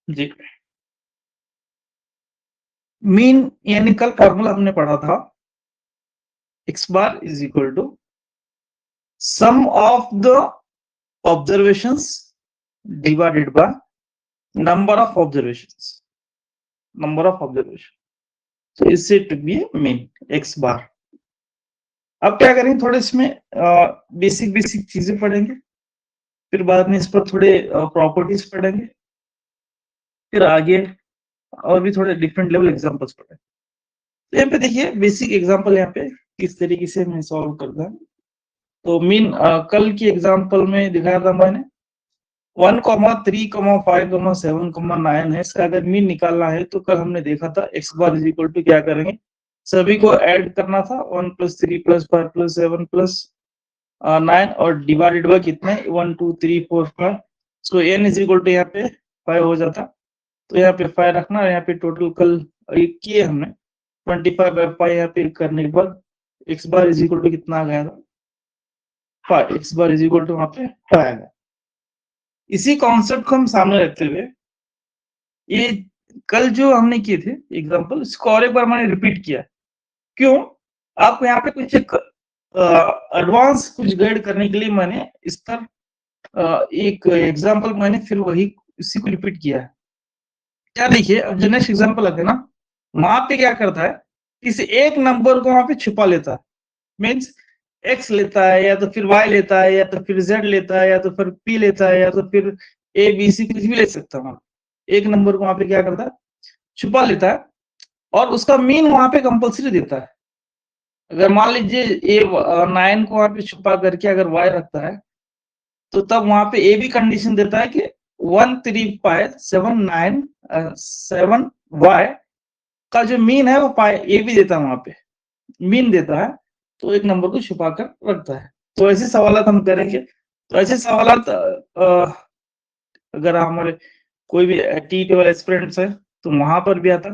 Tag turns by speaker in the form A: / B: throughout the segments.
A: जी। Mean यानी कल formula हमने पढ़ा था, x bar is equal to sum of the observations divided by number of observations, number of observation. तो इससे to be mean x bar. अब क्या करेंगे, थोड़े इसमें बेसिक बेसिक चीजें पढ़ेंगे, फिर बाद में इस पर थोड़े प्रॉपर्टीज पढ़ेंगे, फिर आगे और भी थोड़े डिफरेंट लेवल एग्जांपल्स पढ़ेंगे। तो यहाँ पे देखिए बेसिक एग्जांपल यहाँ पे किस तरीके से मैं सॉल्व करता हूँ। तो मीन कल की एग्जांपल में दिखाया था मैंने 1, 3, 5, 7, 9 है, इसका अगर मीन निकालना है तो कल हमने देखा था x bar is equal to क्या करेंगे, सभी को ऐड करना था 1 + 3 + 5 + 7 + 9 और डिवाइडेड बाय कितने 1, 2, 3, 4, 5। So n is equal to यहाँ पे 5 हो जाता। तो यहाँ पे 5 रखना और यहाँ पे टोटल कल किए हमने 25/5 यहाँ पे करने के बाद x bar is equal to कितना आ गया था 5, x bar is equal to वहां पे 5 आ गया। इसी कॉन्सेप्ट को हम सामने रखते हुए ये कल जो हमने किए थे एग्जांपल, इसको और एक बार मैंने रिपीट किया। क्यों? आपको यहाँ पे कुछ एक एडवांस कुछ गाइड करने के लिए मैंने इस पर एक एग्जांपल मैंने फिर वही इसी को रिपीट किया है। क्या देखिए, अब जो नेक्स्ट एग्जांपल है ना, वहां पे क्या करता है, किसी एक नंबर को वहां पे छुपा लेता है। मीन्स x लेता है या तो फिर y लेता है या तो फिर z लेता है या तो फिर p लेता है या तो फिर a b c कुछ भी ले सकता है। एक नंबर को वहां पे क्या करता है, छुपा लेता है और उसका मीन वहां पे कंपल्सरी देता है। अगर मान लीजिए ए 9 को वहां पे छुपा करके अगर y रखता है तो तब वहां पे ए भी कंडीशन देता है कि 1, 3, 5, 7, 9, 7 y का जो मीन है वो पाए ए भी देता है, वहां पे मीन देता है, तो एक नंबर को छुपा कर रखता है। तो ऐसे सवाल हम करेंगे। तो ऐसे सवाल अगर हमारे कोई भी टीटी वाले एस्पिरेंट्स है तो वहां पर भी आता,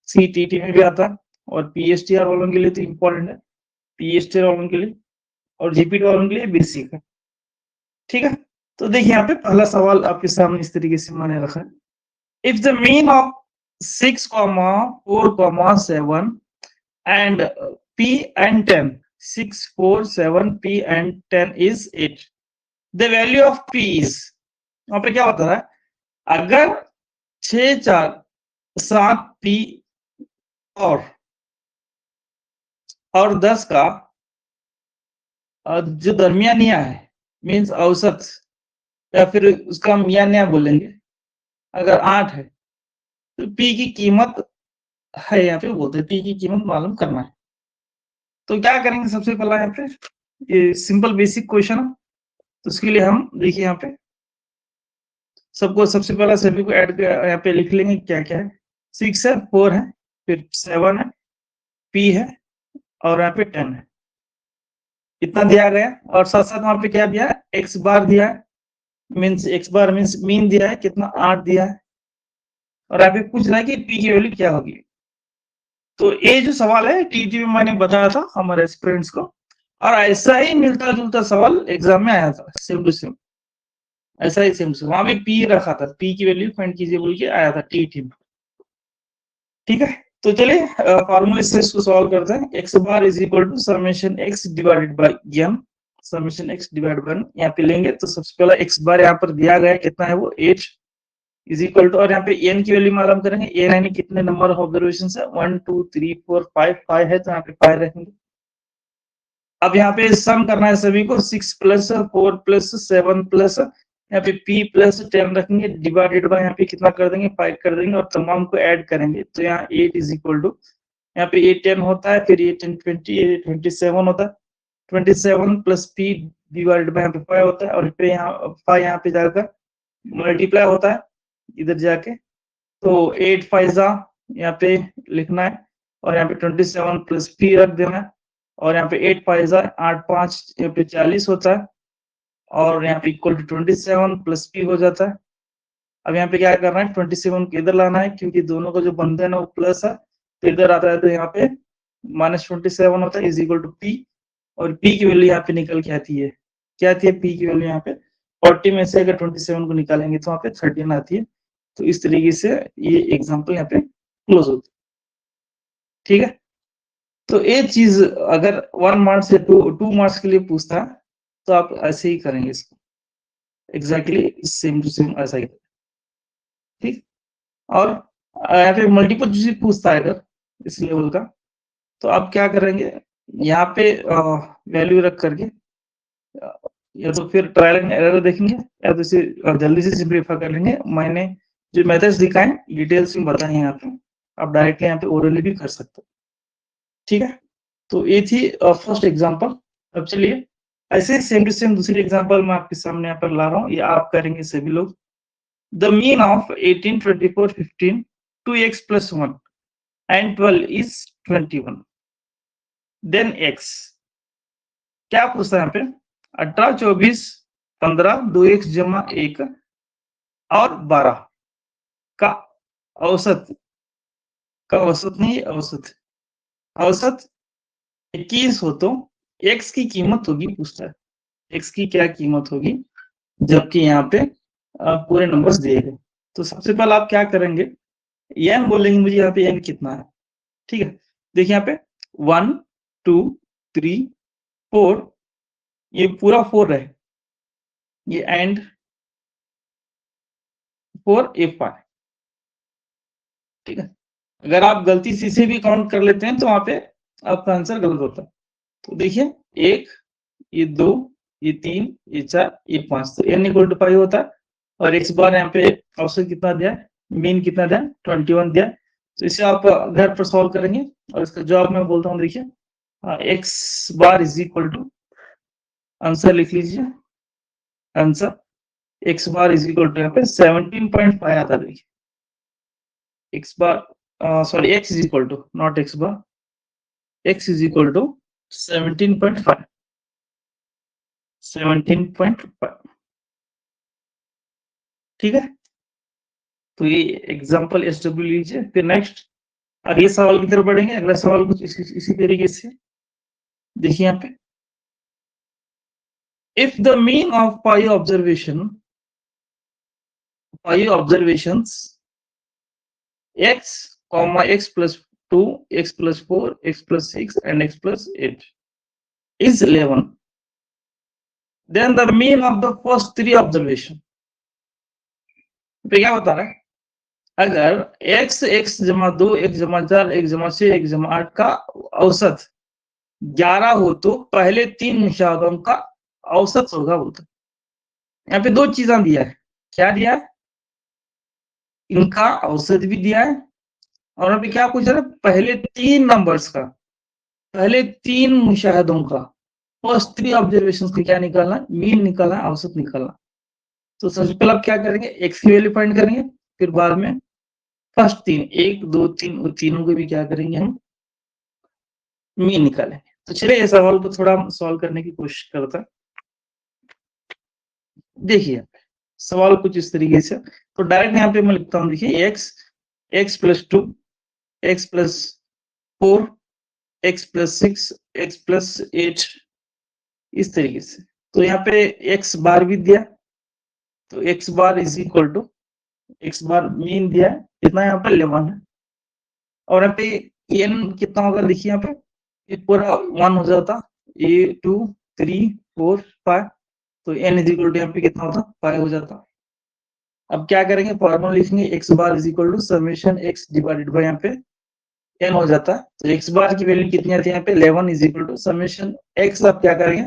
A: सीटीटी में भी आता और पीएसटीआर वालों के लिए तो इम्पोर्टेंट है, पीएसटीआर वालों के लिए और जीपीटी वालों के लिए बेसिक है। ठीक है, तो देखिए यहाँ पे पहला सवाल आपके सामने इस तरीके से मैंने रखा है। If the mean of 6, 4, 7 and p and 10, 6, 4, 7, p and 10 is 8, the value of p is, वहां पे क्या होता है, अगर 6, 4, 7 p और 10 का जो दरमियानिया है, मीन्स औसत या फिर उसका मियानिया बोलेंगे, अगर 8 है तो p की कीमत है, यहाँ पे बोलते हैं p की कीमत मालूम करना है। तो क्या करेंगे, सबसे पहला यहाँ पे ये सिंपल बेसिक क्वेश्चन है, तो उसके लिए हम देखिए यहाँ पे सबको सबसे पहला सभी को ऐड यहाँ पे लिख लेंगे क्या क्या है। 6 है, 4 है, फिर 7 है, p है और यहाँ पे 10 है, इतना दिया गया। और साथ साथ वहां पे क्या दिया है, x बार दिया है, मीन्स x बार मीन्स मीन दिया है कितना 8 दिया है, और यहाँ पे पूछ रहा है कि p की वैल्यू क्या होगी। तो ये जो सवाल है टीटी में मैंने बताया था हमारे स्टूडेंट्स को, और ऐसा ही मिलता जुलता सवाल एग्जाम में आया था, सेम टू सेम ऐसा ही सेम से वहां भी p रखा था, p की वैल्यू फाइंड कीजिए बोल के आया था टीटी में। ठीक है, तो चलिए फॉर्मूले से इसको सॉल्व करते हैं। x bar is equal to summation x divided by n, summation x divided by यहाँ पे लेंगे तो सबसे पहला x बार यहाँ पर दिया गया कितना है वो 8 इज इक्वल टू, और यहाँ पे n की वैल्यू मालूम करेंगे, n यानी कितने नंबर ऑफ ऑब्जर्वेशन है 1, 2, 3, 4, 5, 5 है तो यहाँ पे 5 रखेंगे। अब यहाँ पे सम करना है सभी को, 6 + 4 + 7 प्लस यहाँ पे p + 10 रखेंगे, डिवाइडेड बाय यहाँ पे कितना कर देंगे 5 कर देंगे और तमाम को ऐड करेंगे। तो यहाँ 8 इज इक्वल टू, यहाँ पे 8 10 होता है, फिर ये 10 20 ये 27 होता है, 27 + p डिवाइडेड बाय यहाँ पे 5 होता है, और फिर यहाँ 5 यहाँ पे जाकर मल्टीप्लाई होता है इधर जाके, तो 8 5 यहाँ पे लिखना है और यहाँ पे 27 + p रख देना है, और यहाँ पे 8 5 8 5 यहाँ पे 40 होता है, और यहाँ पे इक्वल टू 27 + p हो जाता है। अब यहाँ पे क्या करना है, 27 को इधर लाना है क्योंकि दोनों का जो बंधन है वो प्लस है, तो इधर आता है तो यहाँ पे -27 होता है इज इक्वल टू p, और p की वैल्यू यहाँ पे निकल के आती है, क्या आती है p की वैल्यू यहाँ पे 40 में से अगर 27 को निकालेंगे तो वहाँ पे 13 आती है। तो इस तरीके से ये एग्जाम्पल यहाँ पे क्लोज होती है। ठीक है, तो ये चीज अगर 1 मार्क्स से 2 मार्क्स के लिए पूछता है तो आप ऐसे ही करेंगे इसको, एग्जैक्टली सेम टू सेम ऐसा ही। ठीक, और यहाँ पे मल्टीपल चूज पूछता है अगर इस लेवल का, तो आप क्या करेंगे, यहाँ पे वैल्यू रख करके या तो फिर ट्रायल एंड एरर देखेंगे या तो इसे जल्दी से सिंप्लीफाई कर लेंगे। मैंने जो मेथड्स दिखाए डिटेल्स में बताए यहाँ पे, आप डायरेक्टली यहाँ पे ओरली भी कर सकते हो। ठीक है, तो ये थी फर्स्ट एग्जांपल। अब चलिए ऐसे सेम टू सेम दूसरी एग्जांपल मैं आपके सामने यहाँ पर ला रहा हूँ, ये आप करेंगे सभी लोग। The mean of 18, 24, 15, 2x plus 1 and 12 is 21. Then x क्या पूछता है यहाँ पे, 18, 24, 15, 2x जमा 1 और 12 का औसत, का औसत नहीं औसत, औसत 21 हो तो x की कीमत होगी पूछता है, x की क्या कीमत होगी जबकि यहाँ पे पूरे नंबर्स दिए गए। तो सबसे पहले आप क्या करेंगे, n बोलेंगे मुझे यहाँ पे n कितना है। ठीक है, देखिए यहाँ पे 1, 2, 3, 4, ये पूरा 4 रहे, ये एंड 4 ये 5। ठीक है, अगर आप गलती से इसे भी काउंट कर लेते हैं तो वहां पे आपका आंसर गलत होता है। तो देखिए 1, ये 2, ये 3, ये 4, ये 5, तो n इक्वल टू 5 होता है। और x बार यहाँ पे औसत कितना दिया, मीन कितना दिया, 21 दिया। तो इसे आप घर पर सॉल्व करेंगे और इसका जवाब मैं बोलता हूँ, देखिए x bar is equal to, answer लिख लीजिए, answer x bar is equal to यहाँ पे 17.5 आता है। देखिए x bar sorry x is equal to not x bar, x is equal to 17.5, 17.5। ठीक है, तो ये एग्जांपल SW लीजिए। फिर नेक्स्ट अगले सवाल की तरफ बढ़ेंगे। अगला सवाल कुछ इसी तरीके से, देखिए यहाँ पे, if the mean of 5 observations x, x plus 2, x plus 4, x plus 6 and x plus 8 is 11, then the mean of the first 3 observation। तो क्या बता रहा है, अगर x, x जमा 2, x जमा 4, x जमा 6, x जमा 8 का औसत 11 हो तो पहले 3 मुशाहदों का औसत होगा बोलता। यहाँ पे 2 चीजें दिया है, क्या दिया है, इनका औसत भी दिया है और यहाँ पे क्या पूछ रहा है, पहले 3 नंबर्स का, पहले 3 मुशाहदों का, फर्स्ट 3 ऑब्जर्वेशन का क्या निकालना, मीन निकालना, औसत निकालना। तो सबसे पहले आप क्या करेंगे, x की वैल्यू फाइंड करेंगे, फिर बाद में फर्स्ट 3, 1, 2, 3, उन तीनों को भी क्या करेंगे, हम मीन निकालेंगे। तो चलिए इस सवाल को थोड़ा सॉल्व करने की कोशिश करता है। देखिए सवाल कुछ इस तरीके से, तो डायरेक्ट यहाँ पे मैं लिखता हूँ, देखिए x plus 2, x plus 4, x plus 6, x plus 8 इस तरीके से। तो यहाँ पे x बार भी दिया, तो x bar is equal to, x bar mean दिया है कितना, यहाँ पे 11 है। और यहाँ पे n कितना होगा, देखिए यहाँ पे ये पूरा 1 हो जाता, ये 2, 3, 4, 5, तो n इज इक्वल टू यहाँ पे कितना होता, 5 हो जाता। अब क्या करेंगे, फॉर्मूला लिखेंगे, x bar is equal to summation x divided by यहाँ पे n हो जाता है। तो x बार की वैल्यू कितनी आती है यहाँ पे, 11 is equal to summation x, आप क्या करेंगे,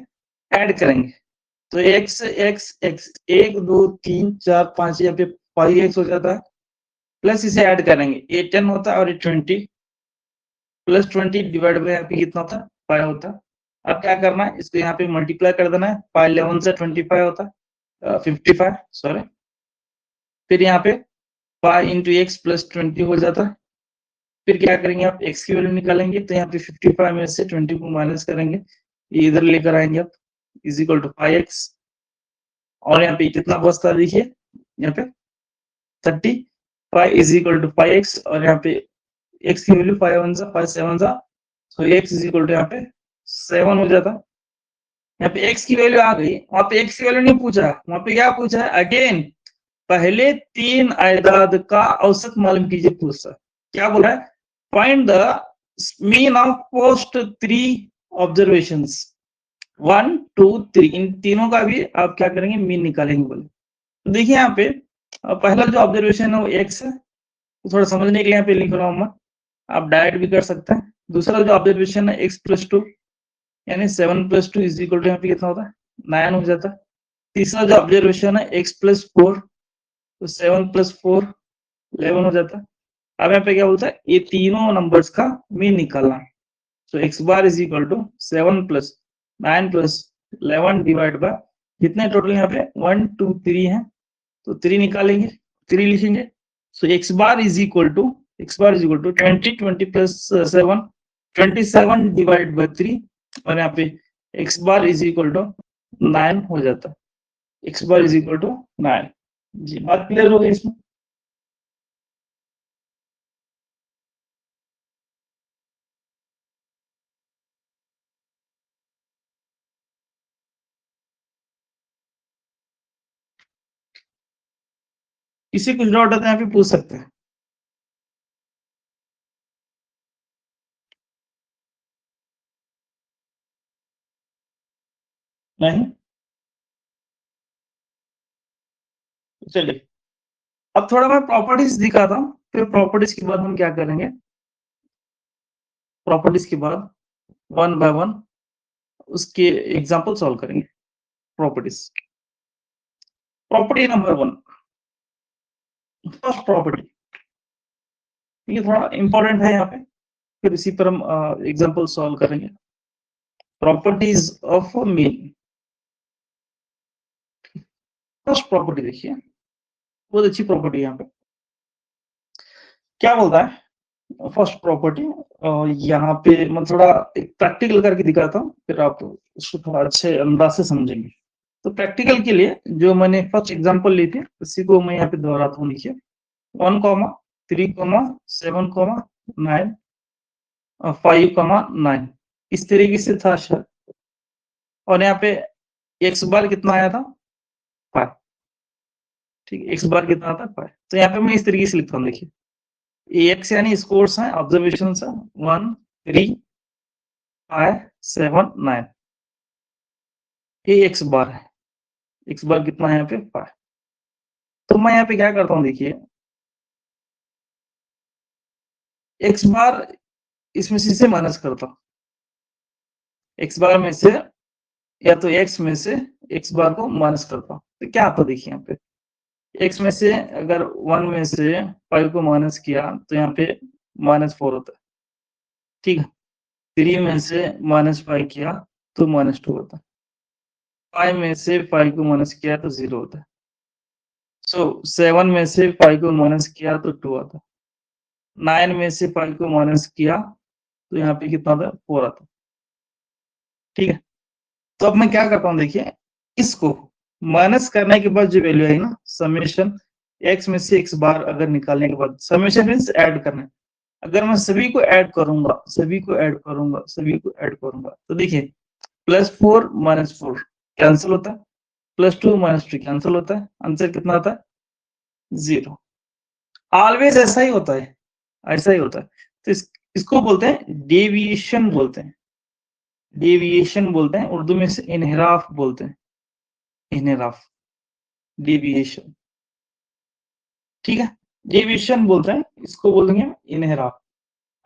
A: ऐड करेंगे। तो x 1, 2, 3, 4, 5 यहाँ पे 5x हो जाता है, प्लस इसे ऐड करेंगे, ये 10 होता है और ये 20, प्लस 20 डिवाइड बाय यहाँ पे कितना होता है, 5 होता है। अब क्या करना है, इसको यहाँ पे मल्टीप्लाई कर देना है, 5 11 से 25 होता है, 55 सॉरी। फिर यहाँ पे 5 इंटू एक्स प्लस 20 हो जाता है। फिर क्या करेंगे, आप x की वैल्यू निकालेंगे, तो यहाँ पे 55 में से 20 को माइनस करेंगे, ये इधर लेकर आएंगे आप, इज इक्वल टू 5x। और यहाँ पे कितना बचता है, देखिए यहाँ पे 35 इज इक्वल टू 5x, और यहाँ पे x की वैल्यू 5 1 जा 5 7 जा, तो x इज इक्वल टू यहाँ पे 7 हो जाता। यहाँ पे x की वैल्यू आ गई, वहां पे x की वैल्यू नहीं पूछा, वहां पे क्या पूछा है, अगेन पहले 3 आइदाद का औसत मालूम कीजिए पूछा। क्या बोल रहा है? Find the mean of post 3 observations 1 2 3, इन तीनों का भी आप क्या करेंगे? मीन निकालेंगे बोले। तो देखिए यहाँ पे पहला जो ऑब्जर्वेशन है वो x है, तो थोड़ा समझने के लिए यहाँ पे लिख रहा हूँ मैं, आप डायरेक्ट भी कर सकते हैं। दूसरा जो ऑब्जर्वेशन है x + 2 यानी 7 + 2 इज इक्वल टू यहाँ पे कितना होता है? 9 हो जाता है। तीसरा जो ऑब्जर्वेशन है x + 4, तो 7 + 4 11 हो जाता है। अब यहाँ पे क्या बोलता है? ये तीनों नंबर्स का मीन निकालना है। So x bar is equal to 7 + 9 + 11 divide by कितने टोटल यहाँ पे 1 2 3 है, तो 3 निकालेंगे, 3 लिखेंगे। So x bar is equal to 20 20 + 7 27 divide by 3, और यहाँ पे x bar is equal to 9 हो जाता है। x bar is equal to 9। जी, बात क्लियर हो गई इसमें? किसी कुछ डाउट है तो यहाँ पे पूछ सकते हैं। नहीं? चलिए, अब थोड़ा मैं प्रॉपर्टीज दिखाता हूँ, फिर प्रॉपर्टीज के बाद हम क्या करेंगे? प्रॉपर्टीज के बाद 1 बाय 1 उसके एग्जांपल सॉल्व करेंगे। Properties, property number 1, first property, ये थोड़ा इंपॉर्टेंट है यहाँ पे, फिर इसी पर हम एग्जांपल सॉल्व करेंगे। Properties of mean, first property देखिए, बहुत अच्छी प्रॉपर्टी है यहाँ पे। क्या बोलता है फर्स्ट प्रॉपर्टी? यहाँ पे मैं थोड़ा एक प्रैक्टिकल करके दिखाता हूँ, फिर आप उसको थोड़ा अच्छे अंदाज से समझेंगे। तो प्रैक्टिकल के लिए जो मैंने फर्स्ट एग्जांपल ली थी उसी को मैं यहाँ पे दोहराता हूँ। देखिए 1, 3, 7, 9, 5, 9, इस तरीके से था शायद। और यहाँ पे x बार कितना आया था? 5। ठीक है, x बार कितना था? 5। तो यहाँ पे मैं इस तरीके से लिखता हूँ। देखिए x यानी स्कोर्स है, ऑब्जर्वेशन है 1 3 5 7 9, ये x बार है। x बार कितना है यहाँ पे? 5। तो मैं यहाँ पे क्या करता हूँ? देखिए x बार इसमें से माइनस करता हूँ। x बार में से या तो x में से x बार को माइनस करता हूँ, तो क्या आता? देखिए यहाँ पे x में से अगर 1 में से 5 को माइनस किया तो यहाँ पे -4 होता है। ठीक है, 3 में से -5 किया तो -2 होता है। 5 में से 5 को माइनस किया तो 0 होता है। सो 7 में से 5 को माइनस किया तो 2 आता है। 9 में से 5 को माइनस किया तो यहाँ पे कितना आता है? 4 आता है। ठीक है, तो अब मैं क्या करता हूँ? देखिए इसको माइनस करने के बाद जो वैल्यू है ना, समेशन x में से x बार अगर निकालने के बाद, समेशन मीन्स ऐड करना है। अगर मैं सभी को ऐड करूंगा, सभी को ऐड करूंगा, सभी को ऐड करूंगा, तो देखिए +4 -4 कैंसिल होता है, +2 -2 कैंसिल होता है, आंसर कितना आता है? 0। ऑलवेज ऐसा ही होता है, ऐसा ही होता है। तो इसको बोलते हैं डेविएशन बोलते हैं, डेविएशन बोलते हैं, उर्दू में से इनहिराफ बोलते हैं, इनहिराफ, डेविएशन। ठीक है, डेविएशन बोलते हैं, इसको बोलेंगे इनहिराफ।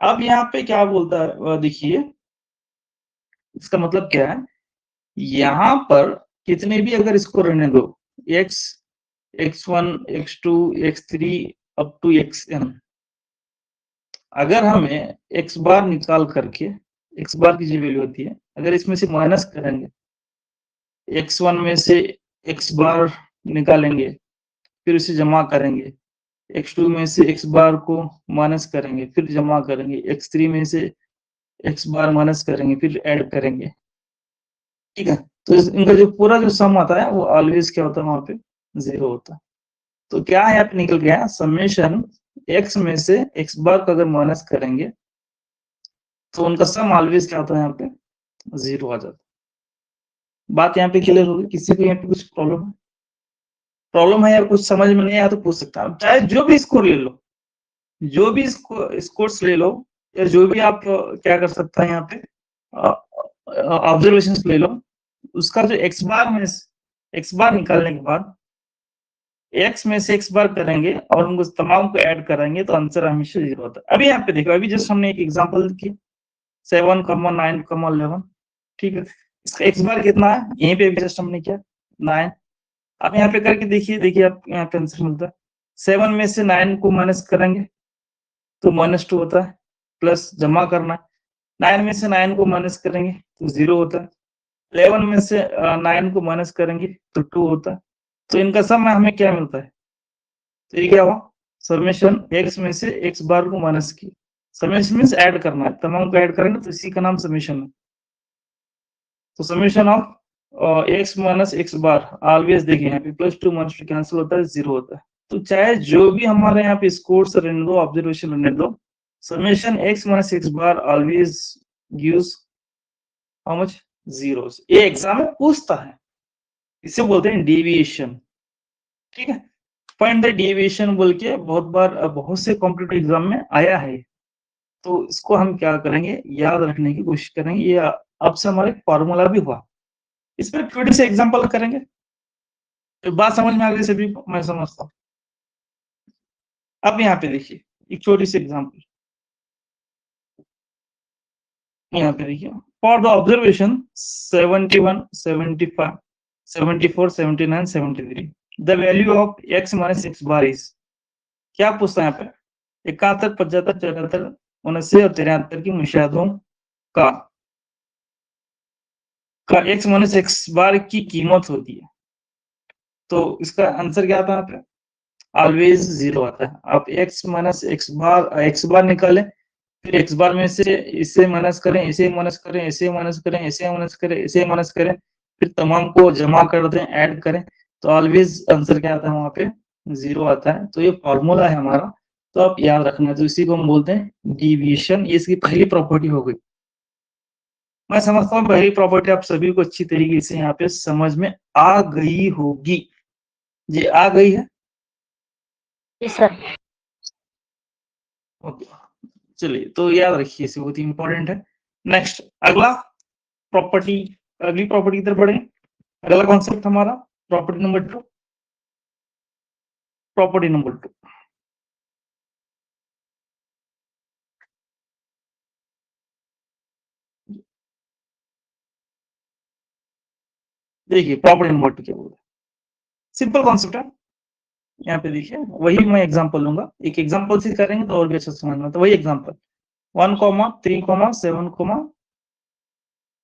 A: अब यहाँ पे क्या बोलता है देखिए, इसका मतलब क्या है? यहाँ पर कितने भी अगर इसको रहने दो, x x1 x2 x3 up to xn, अगर हमें x बार निकाल करके, x बार की जो वैल्यू होती है, अगर इसमें से माइनस करेंगे, x1 में से x बार निकालेंगे, फिर उसे जमा करेंगे, x2 में से x बार को माइनस करेंगे, फिर जमा करेंगे, x3 में से x बार माइनस करेंगे, फिर ऐड करेंगे। ठीक है, तो इनका जो पूरा जो सम आता है वो ऑलवेज क्या होता है? वहां पे 0 होता है। तो क्या यहाँ पे निकल गया? समेशन x में से x बार को अगर माइनस करेंगे तो उनका सम ऑलवेज क्या होता है? यहाँ पे 0 आ जाता है। बात यहाँ पे क्लियर होगी? किसी को यहाँ पे कुछ प्रॉब्लम है? प्रॉब्लम है या कुछ समझ में नहीं आया तो पूछ सकता है, चाहे जो भी स्कोर ले लो, जो भी स्कोर्स ले लो, या जो भी आप क्या कर सकते हैं यहाँ पे ऑब्जर्वेशन ले लो, उसका जो एक्स बार निकालने के बाद एक्स में से एक्स बार करेंगे और उनको तमाम को ऐड करेंगे तो आंसर हमेशा 0 होता है। अभी यहाँ पे देखो, अभी जस्ट हमने एक एग्जांपल की 7, 9, 11, ठीक है, इसका एक्स बार कितना है, यहीं पे भी जस्ट हमने किया 9। अब यहाँ पे करके देखिए आप यहाँ पे आंसर मिलता है। 7 में से 9 को माइनस करेंगे तो -2 होता है, प्लस जमा करना है, 9 में से 9 को माइनस करेंगे तो 0 होता है, 11 में से 9 को माइनस करेंगे तो 2 होता है। तो इनका सम में हमें क्या मिलता है, तो ये क्या हुआ, समेशन x में से x बार को माइनस की, समेशन मींस ऐड करना है, तमाम को ऐड करेंगे तो इसी का नाम समेशन है। तो summation of x minus x bar always देखिए यहाँ पे +2 -2 कैंसिल होता है, 0 होता है। तो चाहे जो भी हमारे यहाँ पे स्कोर्स रहने दो, ऑब्जर्वेशन रहने दो, summation x minus x bar always gives how much, 0। ये एग्जाम में पूछता है, इसे बोलते हैं डेविएशन, ठीक है, फाइंड द डेविएशन बोल के बहुत बार बहुत से कॉम्पिटिटिव एग्जाम में आया है। तो इसको हम क्या करेंगे, याद रखने की कोशिश करेंगे, ये अब से हमारे फॉर्मूला भी हुआ। इसमें छोटी से एग्जांपल करेंगे, तो बात समझ में आ गई सभी को, मैं समझता हूँ। अब यहाँ पे देखिए एक छोटी सी एग्जांपल, यहाँ पे देखिए, for the observation 71, 75, 74, 79, 73 the value of x minus x bar is, क्या पूछता है यहाँ पे, 71, 75, 74, 79 और 73 की मुशाहदों का x माइनस x बार की कीमत होती है। तो इसका आंसर क्या आता है यहाँ पे, ऑलवेज 0 आता है। आप x माइनस x बार निकालें, फिर x बार में से इसे माइनस करें, इसे माइनस करें, इसे माइनस करें, इसे माइनस करें, इसे माइनस करें, फिर तमाम को जमा कर दें, ऐड करें, तो ऑलवेज आंसर क्या आता है वहां पे, 0 आता है। तो ये फॉर्मूला है हमारा, तो आप याद रखना। तो इसी को हम बोलते हैं डिविएशन, ये इसकी पहली प्रॉपर्टी हो गई। मैं समझता हूँ पहली प्रॉपर्टी आप सभी को अच्छी तरीके से यहाँ पे समझ में आ गई होगी। ये आ गई है,
B: सर।
A: ओके, चलिए, तो याद रखिए, इसे बहुत ही इंपॉर्टेंट है। नेक्स्ट अगला प्रॉपर्टी, अगली प्रॉपर्टी की तरफ बढ़े। अगला कॉन्सेप्ट हमारा प्रॉपर्टी नंबर 2, प्रॉपर्टी नंबर 2, देखिए प्रॉपर्टी नंबर 2 क्या बोलते हैं, सिंपल कॉन्सेप्ट है। यहाँ पे देखिए, वही मैं एग्जांपल लूंगा, एक एग्जांपल से करेंगे तो और भी अच्छा समझना। तो वही एग्जांपल 1, 3, 7,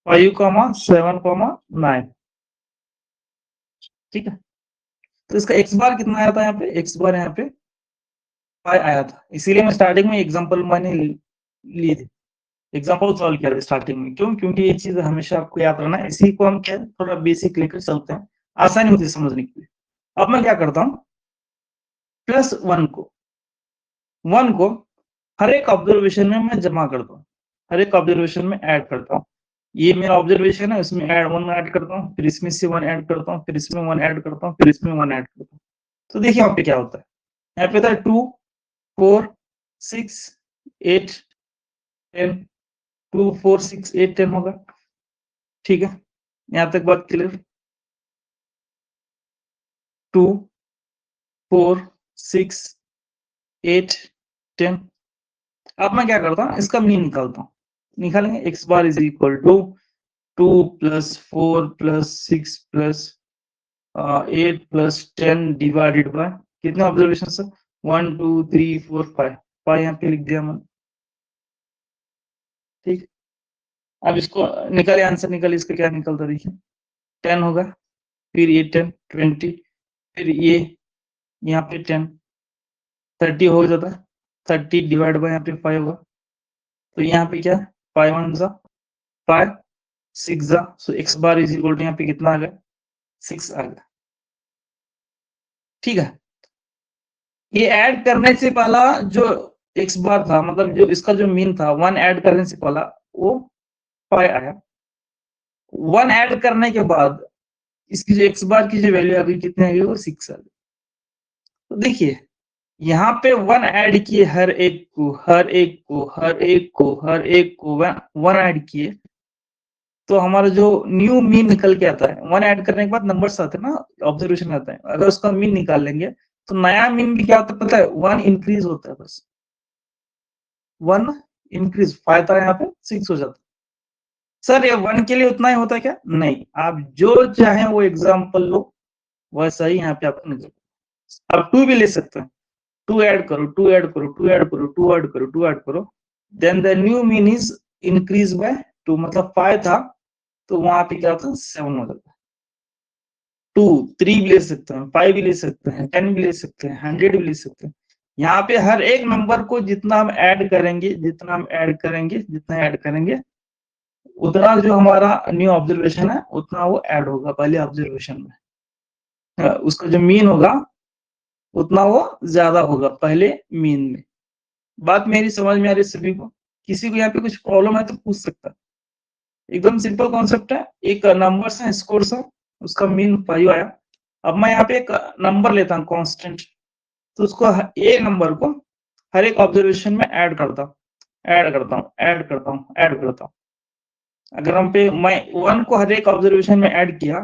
A: 5, 7, 9, ठीक है। तो इसका एक्स बार कितना आया था, यहाँ पे एक्स बार यहाँ पे 5 आया था, इसीलिए मैं स्टार्टिंग में एग्जांपल मैंने ली थी, एग्जांपल सॉल्व किया था स्टार्टिंग में। क्यों, क्योंकि ये चीज हमेशा आपको याद रखना है, इसी को हम क्या थोड़ा बेसिक लेकर चलते हैं, आसानी होती है समझने के लिए। अब मैं क्या करता हूँ, +1 को हर एक ऑब्जर्वेशन में मैं जमा करता हूँ, हर एक ऑब्जर्वेशन में ऐड करता हूँ। ये मेरा ऑब्जर्वेशन है, इसमें 1 ऐड करता हूँ, फिर इसमें से 1 ऐड करता हूँ, फिर इसमें 1 ऐड करता हूँ, फिर इसमें 1 ऐड करता हूँ। तो देखिए यहाँ पे क्या होता है, यहाँ पे था 2, 4, 6, 8, 10, 2, 4, 6, 8, 10 होगा, ठीक है, यहाँ तक बात क्लियर। 2, 4, 6, 8, 10। अब मैं क्या करता हूँ, इसका मीन निकालता हूँ, निकालेंगे x bar is equal to 2 + 4 + 6 + 8 + 10 divided by कितने ऑब्जर्वेशन सर, 1, 2, 3, 4, 5 यहाँ पे लिख दिया मैंने, ठीक। अब इसको निकाले, आंसर निकाले, इसका क्या निकलता देखिए, 10 होगा, फिर ये 10, 20, फिर ये यहाँ पे 10, 30 हो जाता है, 30 डिवाइड बाय यहाँ पे 5 होगा, तो यहाँ पे क्या 5 1 जा 5, 6 जा, so x bar is equal to यहाँ पे कितना आ गया, 6 आ गया, ठीक है। ये ऐड करने से पहला जो x बार था, मतलब जो इसका जो मीन था, 1 ऐड करने से पहला वो 5 आया, 1 ऐड करने के बाद इसकी जो x बार की जो वैल्यू आ गई कितनी आ गई, वो 6 आ गई। तो देखिए यहाँ पे 1 ऐड किए, हर एक को 1 ऐड किए, तो हमारा जो न्यू मीन निकल के आता है 1 ऐड करने के बाद नंबर्स आते हैं ना, ऑब्जर्वेशन आता है, अगर उसका मीन निकाल लेंगे तो नया मीन भी क्या होता है पता है, 1 इंक्रीज होता है, बस 1 इंक्रीज, फायदा यहाँ पे 6 हो जाता है। सर ये 1 के लिए उतना ही होता है क्या? नहीं, आप जो चाहे वो एग्जाम्पल लो, वैसा ही यहाँ पे आपको निकल। आप 2 भी ले सकते हैं, 2 ऐड करो, 2 ऐड करो, 2 ऐड करो, 2 ऐड करो, 2 ऐड करो, then the new mean is increase by 2, मतलब 5 था तो वहां पे क्या होता है 7 हो जाता है। 2 3 भी ले सकते हैं, 5 भी ले सकते हैं, 10 भी ले सकते हैं, 100 भी ले सकते हैं। यहाँ पे हर एक नंबर को जितना हम ऐड करेंगे, जितना ऐड करेंगे उतना जो हमारा न्यू ऑब्जर्वेशन है उतना वो ऐड होगा पहले ऑब्जर्वेशन में। उसका जो मीन होगा उतना वो ज्यादा होगा पहले मीन में। बात मेरी समझ में आ रही है सभी को? किसी को यहाँ पे कुछ प्रॉब्लम है तो पूछ सकता है। एकदम सिंपल कॉन्सेप्ट है, एक नंबर है, स्कोर है, उसका मीन 5 आया। अब मैं यहाँ पे एक नंबर लेता हूँ कांस्टेंट, तो उसको एक नंबर को हर एक ऑब्जर्वेशन में ऐड करता हूँ, ऐड करता हूँ। अगर हम पे मैं 1 को हर एक ऑब्जर्वेशन में ऐड किया,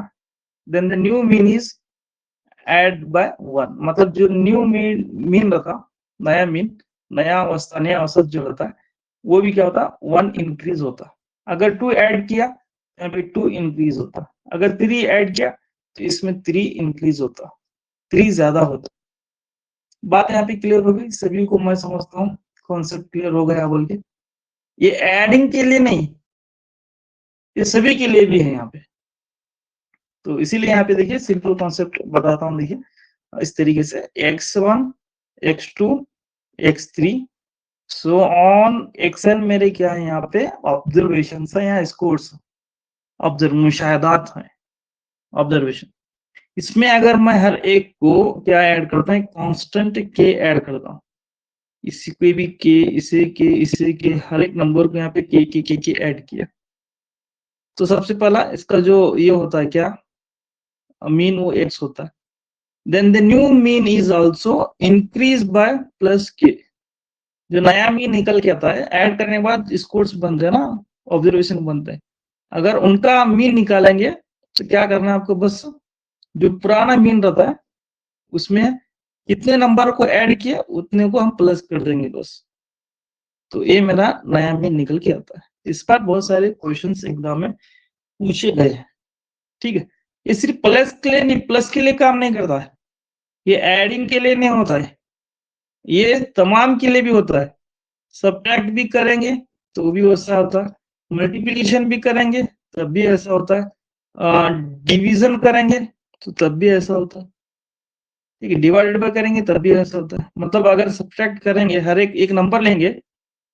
A: then the new mean is add by 1, मतलब जो न्यू मीन रहता, नया अवस्था, नया औसत जो होता है वो भी क्या होता, 1 इंक्रीज होता। अगर 2 ऐड किया यहाँ पे 2 इंक्रीज होता, अगर 3 ऐड किया तो इसमें 3 इंक्रीज होता, 3 ज्यादा होता। बात यहाँ पे क्लियर हो गई सभी को? मैं समझता हूँ कॉन्सेप्ट क्लियर हो गया बोल के। ये एडिंग के लिए नहीं, ये सभी के लिए भी है यहाँ पे। तो इसीलिए यहाँ पे देखिए सिंपल कॉन्सेप्ट बताता हूँ, देखिए इस तरीके से x1 x2 x3 so on xn मेरे क्या है यहाँ पे ऑब्जर्वेशन है, यहाँ स्कोर्स ऑब्जर्व मुशाहदात है ऑब्जर्वेशन। इसमें अगर मैं हर एक को क्या ऐड करता हूँ, कांस्टेंट के ऐड करता हूँ, इसी पे भी के, इसे के हर एक नंबर को यहाँ पे के ऐड किया। तो सबसे पहला इसका जो ये होता है क्या, मीन वो x होता है, then the new mean is also increase by plus k. जो नया मीन निकल के आता है ऐड करने के बाद स्कोर्स बनते हैं ना, ऑब्जर्वेशन बनते हैं, अगर उनका मीन निकालेंगे तो क्या करना है आपको, बस जो पुराना मीन रहता है उसमें कितने नंबर को ऐड किया उतने को हम प्लस कर देंगे बस। तो ये मेरा नया मीन निकल के आता है। इस पर बहुत सारे क्वेश्चंस एग्जाम में पूछे गए हैं, ठीक है। ये सिर्फ प्लस के लिए नहीं, प्लस के लिए काम नहीं करता है, ये एडिंग के लिए नहीं होता है, ये तमाम के लिए भी होता है। सब्ट्रैक्ट भी करेंगे तो भी वैसा होता है, मल्टीप्लिकेशन भी करेंगे तब भी ऐसा होता है, डिवीजन करेंगे तो तब भी ऐसा होता है, ठीक है, डिवाइडेड बाय करेंगे तब भी ऐसा होता है। मतलब अगर सब्ट्रैक्ट करेंगे, हर एक नंबर लेंगे,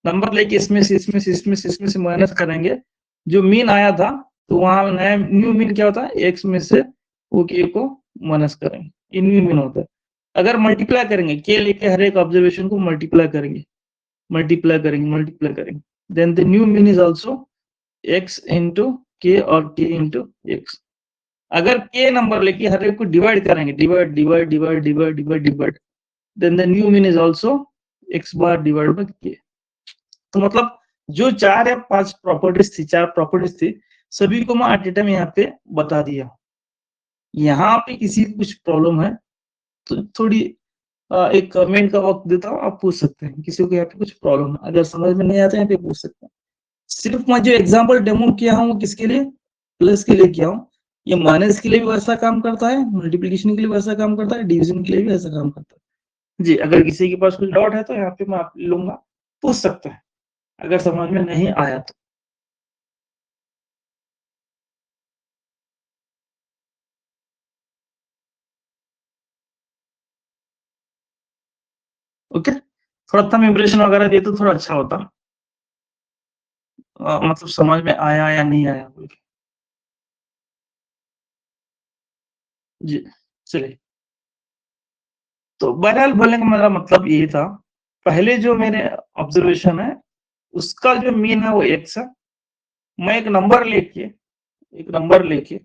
A: नंबर लेके इसमें से माइनस करेंगे, जो मीन आया था तो वहां नया न्यू मीन क्या होता है, एक्स में से वो के को माइनस करेंगे, ये न्यू मीन होता है। अगर मल्टीप्लाई करेंगे, के लेके हर एक ऑब्जर्वेशन को मल्टीप्लाई करेंगे, then the new mean is also x into k और k इंटू एक्स। अगर k नंबर लेके हर एक को डिवाइड करेंगे, divide, then the new mean is also x bar divide by k। तो मतलब जो 4 या 5 प्रॉपर्टीज थी सभी को मैं एट ए टाइम यहाँ पे बता दिया। यहाँ पे किसी को कुछ प्रॉब्लम है तो थोड़ी एक कमेंट का वक्त देता हूँ, आप पूछ सकते हैं। किसी को यहाँ पे कुछ प्रॉब्लम है, अगर समझ में नहीं आता है यहाँ पे पूछ सकते हैं। सिर्फ मैं जो एग्जांपल डेमो किया हूँ वो किसके लिए, प्लस के लिए किया हूँ। ये माइनस के लिए भी वैसा काम करता है, मल्टीप्लिकेशन के लिए वैसा काम करता है, डिवीजन के लिए भी वैसा काम करता है। जी, अगर किसी के पास कुछ डाउट है तो यहाँ पे मैं आप लूंगा, पूछ सकते हैं अगर समझ में नहीं आया तो। ओके, थोड़ा थम इम्प्रेशन वगैरह दिए तो थोड़ा अच्छा होता, मतलब समझ में आया या नहीं आया। जी चलिए, तो बहरहाल बोलने का मेरा मतलब ये था, पहले जो मेरे ऑब्जर्वेशन है उसका जो मीन है वो एक्स है। मैं एक नंबर लेके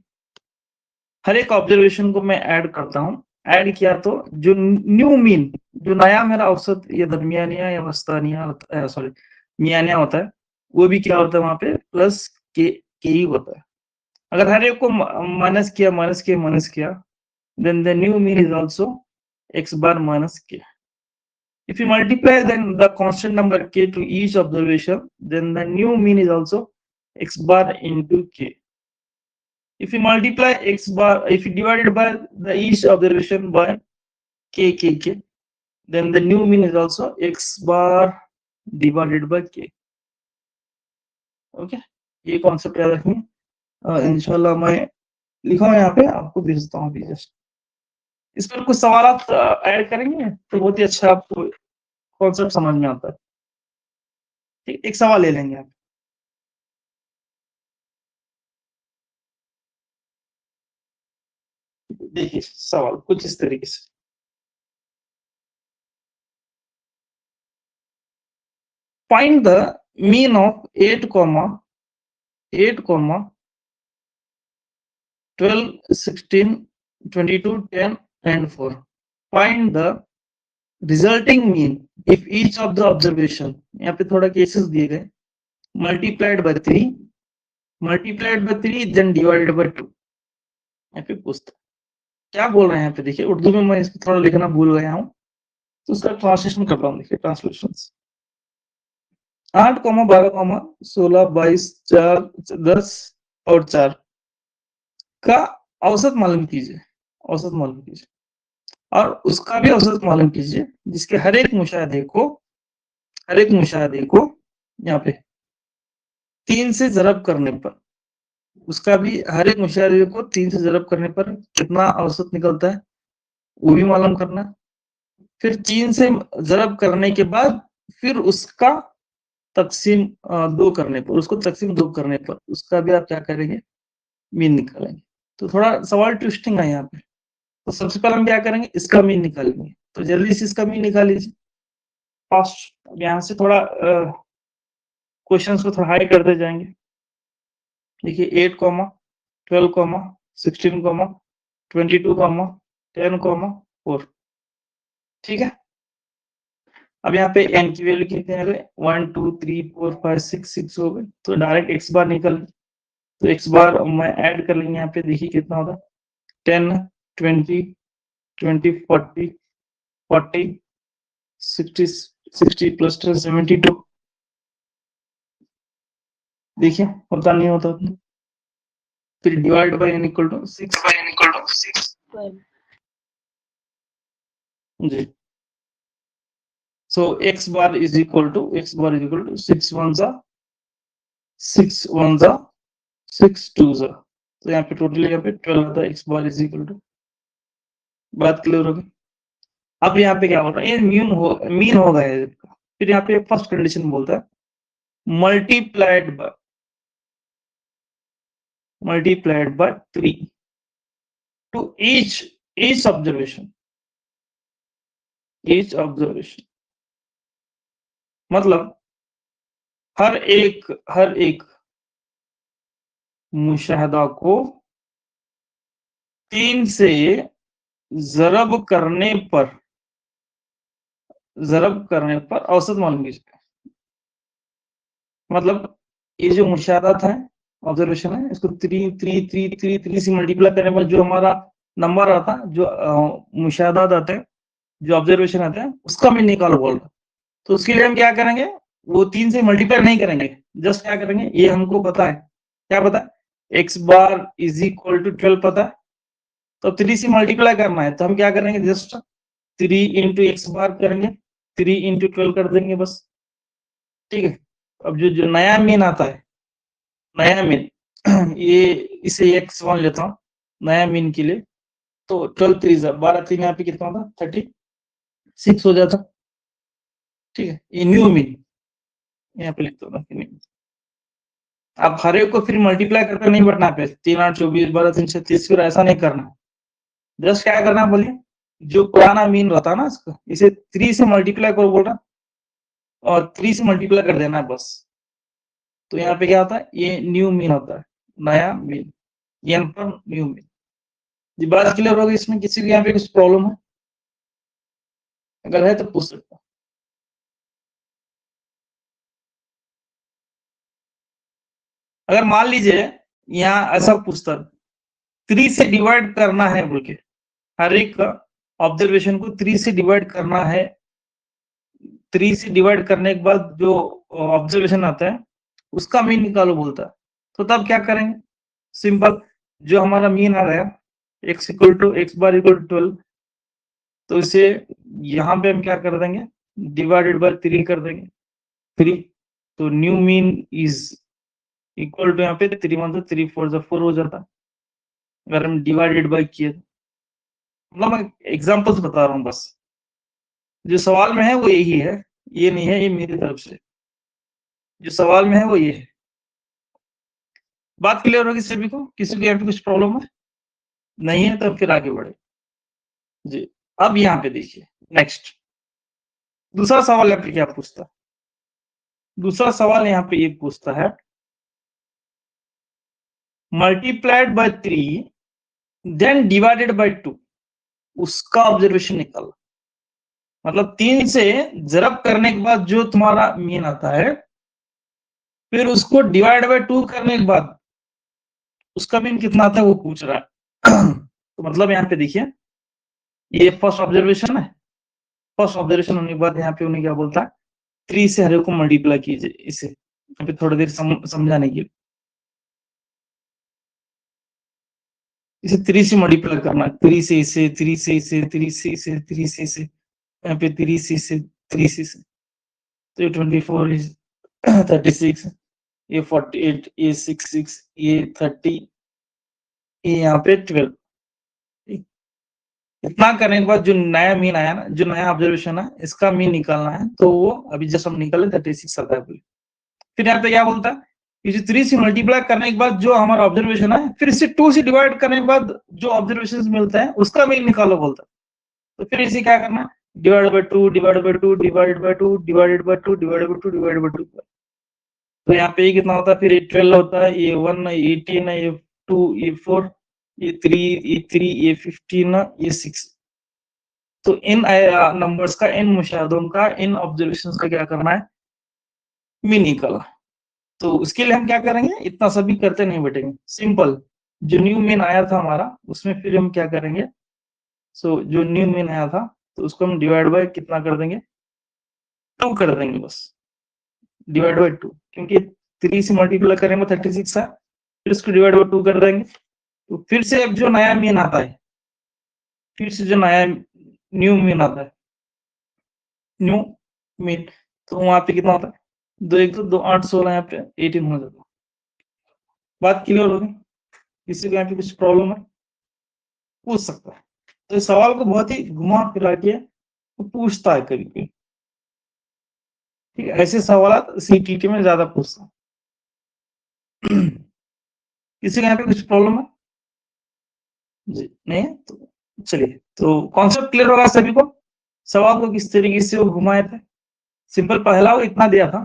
A: हर एक ऑब्जर्वेशन को मैं ऐड करता हूँ, ऐड किया तो जो न्यू मीन, जो नया मेरा औसत या दरमियानिया या वस्तानिया सॉरी मियानिया होता है, वो भी क्या होता है वहां पे प्लस के ही होता है। अगर हर एक को माइनस किया then the new mean is also x bar minus k. If you multiply then the constant number k to each observation, then the new mean is also x bar into k. If you multiply x bar, if you divide it by the each observation by k, then the new mean is also x bar divided by k. Okay, ये concept याद रखिए। इंशाल्लाह मैं लिखा हूं यहाँ पे, आपको भेजता हूँ अभी जस्ट। इस पर कुछ सवाल आप ऐड करेंगे तो बहुत ही अच्छा आपको कॉन्सेप्ट समझ में आता है। ठीक, एक सवाल ले लेंगे आप। देखिए सवाल कुछ इस तरीके से, find the mean of 8, 12, 16, 22, 10 and 4. Find the resulting mean if each of the observation, यहाँ पे थोड़ा केसेस दिए गए, multiplied by 3 then divided by 2। यहाँ पे पूछता क्या बोल रहे हैं यहाँ पे, देखिए उर्दू में मैं इसको थोड़ा लिखना भूल गया हूँ तो उसका ट्रांसलेशन करता हूँ। देखिए ट्रांसलेशन 8, 12, 16, 22, 4, 10 और 4 का औसत मालूम कीजिए, और उसका भी औसत मालूम कीजिए जिसके हर एक मुशाहदे को यहाँ पे 3 से ज़रब करने पर, उसका भी हर एक मुशाहदे को 3 से ज़रब करने पर कितना औसत निकलता है वो भी मालूम करना। फिर 3 से ज़रब करने के बाद फिर उसका तकसीम 2 करने पर, उसका भी आप क्या करेंगे, मीन निकालेंगे। तो थोड़ा सवाल ट्विस्टिंग है यहाँ पे। तो सबसे पहले हम क्या करेंगे, इसका मीन निकालेंगे। तो जल्दी से इसका मीन निकाल लीजिए फास्ट। अब यहाँ से थोड़ा क्वेश्चंस को थोड़ा हाई करते जाएंगे। देखिए 8, 12, 16, 22, 10, 4। ठीक है, अब यहाँ पे n की वैल्यू कितने आ गए, 1, 2, 3, 4, 5, 6 हो गए। तो डायरेक्ट x बार निकल, तो x बार मैं ऐड कर लेंगे यहाँ पे। देखिए कितना होगा, 10, 20, 40, 60 प्लस 10, 72। देखिए होता नहीं होता उतना। फिर divide by n equal to 6 जी। So x bar is equal to 6 1s 6 2s। तो यहाँ पे टोटल यहाँ पे 12 होता है। x bar is equal to, बात क्लियर होगी। अब यहाँ पे क्या हो रहा है, ये मीन हो गया है। फिर यहाँ पे फर्स्ट कंडीशन बोलता है multiplied by 3 to each observation। मतलब हर एक मुशाहदा को 3 से ज़रब करने पर औसत मालूम कीजिए। मतलब ये जो मुशाहदा था, ऑब्जर्वेशन है, इसको 3 से मल्टीप्लाई करने पर जो हमारा नंबर आता है, जो मुशाहदात आते हैं, जो ऑब्जर्वेशन आते हैं, उसका मीन निकालो बोल रहा। तो उसके लिए हम क्या करेंगे, वो 3 से मल्टीप्लाई नहीं करेंगे, जस्ट क्या करेंगे, ये हमको पता है, क्या पता है, x bar is equal to 12 पता है, तो 3 से मल्टीप्लाई करना है। तो हम क्या करेंगे, जस्ट 3 इंटू एक्स बार करेंगे, 3 इंटू 12 कर देंगे बस। ठीक है, अब जो नया मीन आता है, नया मीन ये इसे x मान लेता हूँ नया मीन के लिए। तो 12 3 12, 3 यहाँ पे कितना होता, 36 हो जाता। ठीक है, ये न्यू मीन यहाँ पे लिखता हूँ। आप हर एक को फिर मल्टीप्लाई करके नहीं बढ़ना पे, 3 8 24 12 3 36, फिर ऐसा नहीं करना। जस्ट क्या करना बोलिए, जो पुराना मीन रहता है ना, इसको इसे 3 से मल्टीप्लाई करो बोल रहा, और 3 से मल्टीप्लाई कर देना है बस। तो यहाँ पे क्या होता है, ये न्यू मीन होता है, नया मीन, n पर न्यू मीन। ये बात क्लियर होगी? इसमें किसी को यहाँ पे कुछ प्रॉब्लम है? अगर है तो पूछ सकता हूँ। अगर मान लीजिए यहाँ ऐसा पूछता 3 से डिवाइड करना है बोल के, हर एक ऑब्जर्वेशन को 3 से डिवाइड करना है, 3 से डिवाइड करने के बाद जो ऑब्जर्वेशन आता है उसका मीन निकालो बोलता है, तो तब क्या करेंगे? सिंपल, जो हमारा मीन आ गया x equal to x bar equal to 12, तो इसे यहाँ पे हम क्या कर देंगे? डिवाइडेड बाय 3 कर देंगे, 3, तो new mean is equal to यहाँ पे 3 मतलब 3 4 जा 4 हो जाता, अगर हम डिवाइडेड बाय किए। मतलब मैं एग्जांपल्स बता रहा हूँ बस, जो सवाल में है वो यही है, ये नहीं है, ये मेरी तरफ से जो सवाल में है वो ये है। बात क्लियर होगी सभी को? किसी को यहाँ पे कुछ प्रॉब्लम है? नहीं है तो फिर आगे बढ़े जी। अब यहाँ पे देखिए नेक्स्ट दूसरा सवाल यहाँ पे क्या पूछता है? दूसरा सवाल यहाँ पे ये पूछता है multiplied by 3 then divided by 2, उसका ऑब्जर्वेशन निकाल। मतलब 3 से जरब करने के बाद जो तुम्हारा मीन आता है, फिर उसको डिवाइड बाय 2 करने के बाद उसका मीन कितना आता है वो पूछ रहा है। तो मतलब यहाँ पे देखिए ये फर्स्ट ऑब्जर्वेशन है, फर्स्ट ऑब्जर्वेशन होने के बाद यहाँ पे उन्हें क्या बोलता है? 3 से हर एक को मल्टीप्लाई कीजिए। इसे यहाँ पे थोड़ी देर समझाने के लिए, इसे 3 से मल्टीप्लाई करना, 3 से इसे, 3 से इसे, 3 से इसे, 3 से इसे, यहाँ पे 3 से इसे, 3 से इसे, तो ये 24 इज 36, ये 48, ये 66, ये 30, ये यहाँ पे 12। इतना करने के बाद जो नया मीन आया ना, जो नया ऑब्जर्वेशन है, इसका मीन निकालना है, तो वो अभी जस्ट हम निकाले 36 आता है। फिर यहाँ पे क्या बोलता है? ये जो 3 से मल्टीप्लाई करने के बाद जो हमारा ऑब्जर्वेशन है, फिर इसे 2 से डिवाइड करने के बाद जो ऑब्जर्वेशन मिलता है उसका मीन निकालो बोलता है। तो फिर इसे क्या करना? Divide by 2 divide by 2 divide by 2 divided by 2 divided by 2 divided by 2। तो यहाँ पे कितना होता है? फिर ये 12 होता है, ये 1, ये 18, ये 2, ये 4, ये 3, ये 3, ये 15, ये 6। तो इन नंबर्स का, इन मुशाहदों का, इन ऑब्जर्वेशंस का क्या करना है? मीन निकालना। तो उसके लिए हम क्या करेंगे? इतना सभी करते नहीं बैठेंगे, सिंपल जो न्यू मीन आया था हमारा उसमें फिर हम क्या करेंगे? जो न्यू मीन आया था तो उसको हम डिवाइड बाय कितना कर देंगे? 2 कर देंगे बस, डिवाइड बाय 2, क्योंकि 3 से मल्टीप्लाई करेंगे 36 है, फिर उसको डिवाइड बाय 2 कर देंगे। तो फिर से अब जो नया मीन आता है, फिर से जो नया न्यू मीन आता है, न्यू मीन, तो वहां पे कितना होता है? 2 1 2 8 16, यहाँ पे 18 हो जाता है। बात क्लियर होगी? किसी को यहाँ पे कुछ प्रॉब्लम है? पूछ सकता है। तो इस सवाल को बहुत ही घुमा फिरा के पूछता है कभी कभी, ठीक है? ऐसे सवाल सीटीटी में ज्यादा पूछता है। किसी को यहाँ पे कुछ प्रॉब्लम है? जी नहीं है तो चलिए, तो कॉन्सेप्ट क्लियर होगा सभी को? सवाल को किस तरीके से वो घुमाए थे? सिंपल, पहला वो इतना दिया था,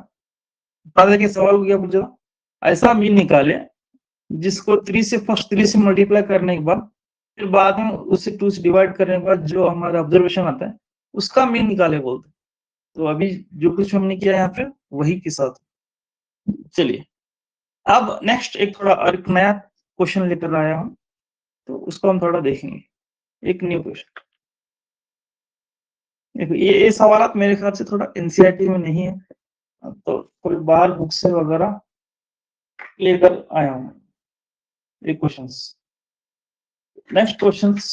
A: पता है कि सवाल को क्या पूछा था? ऐसा मीन निकाले जिसको 3 से फर्स्ट 3 से मल्टीप्लाई करने के बाद फिर बाद में उसे 2 से डिवाइड करने के बाद जो हमारा ऑब्जर्वेशन आता है उसका मीन निकाले बोलते। तो अभी जो कुछ हमने किया यहाँ पे वही के साथ। चलिए अब नेक्स्ट एक थोड़ा और एक नया क्वेश्चन लेकर आया हूँ, तो उसको हम थोड़ा देखेंगे। एक न्यू क्वेश्चन, देखो ये सवाल मेरे ख्याल से थोड़ा एनसीईआरटी में नहीं है, तो कोई बाहर बुक से वगैरह लेकर आया हूँ ये क्वेश्चंस। नेक्स्ट क्वेश्चंस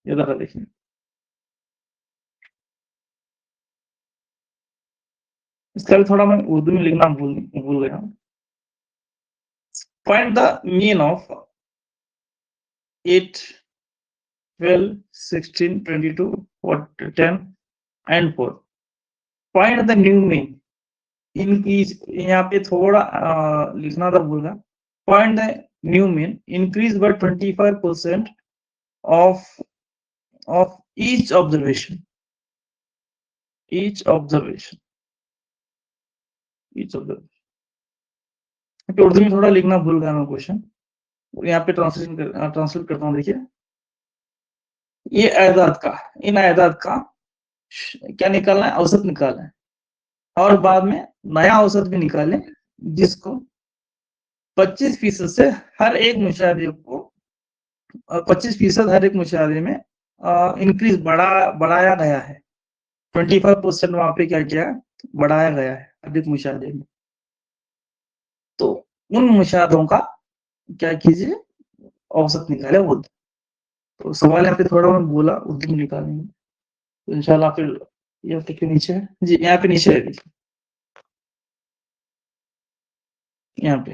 A: ये जरा देखिए, इसका भी थोड़ा मैं उर्दू में लिखना भूल गया हूँ। Find the mean of 8 12 16 22 10 and 4। Find the new mean इनकी, यहाँ पे थोड़ा लिखना था भूल गया। Find the new mean increase by 25% of each observation, each observation, each observation। Urdu में थोड़ा लिखना भूल गया मैं क्वेश्चन, यहाँ पे ट्रांसलेट करता हूँ। देखिए ये आयदाद का, इन आयदाद का क्या निकालना है, औसत निकालना है, और बाद में नया औसत भी निकालें जिसको 25% से हर एक मुशाहिदे को 25% हर एक मुशाहिदे में इंक्रीज बढ़ाया गया है। 25% वहां पे क्या किया है, बढ़ाया गया है हर एक मुशाहिदे में। तो उन मुशाहिदों का क्या कीजिए, औसत निकाले वो। तो सवाल यहाँ पे थोड़ा मैं बोला उर्दू में निकालेंगे तो इंशाल्लाह फिर ये तक के नीचे है जी, यहाँ पे नीचे है देखिए, यहाँ पे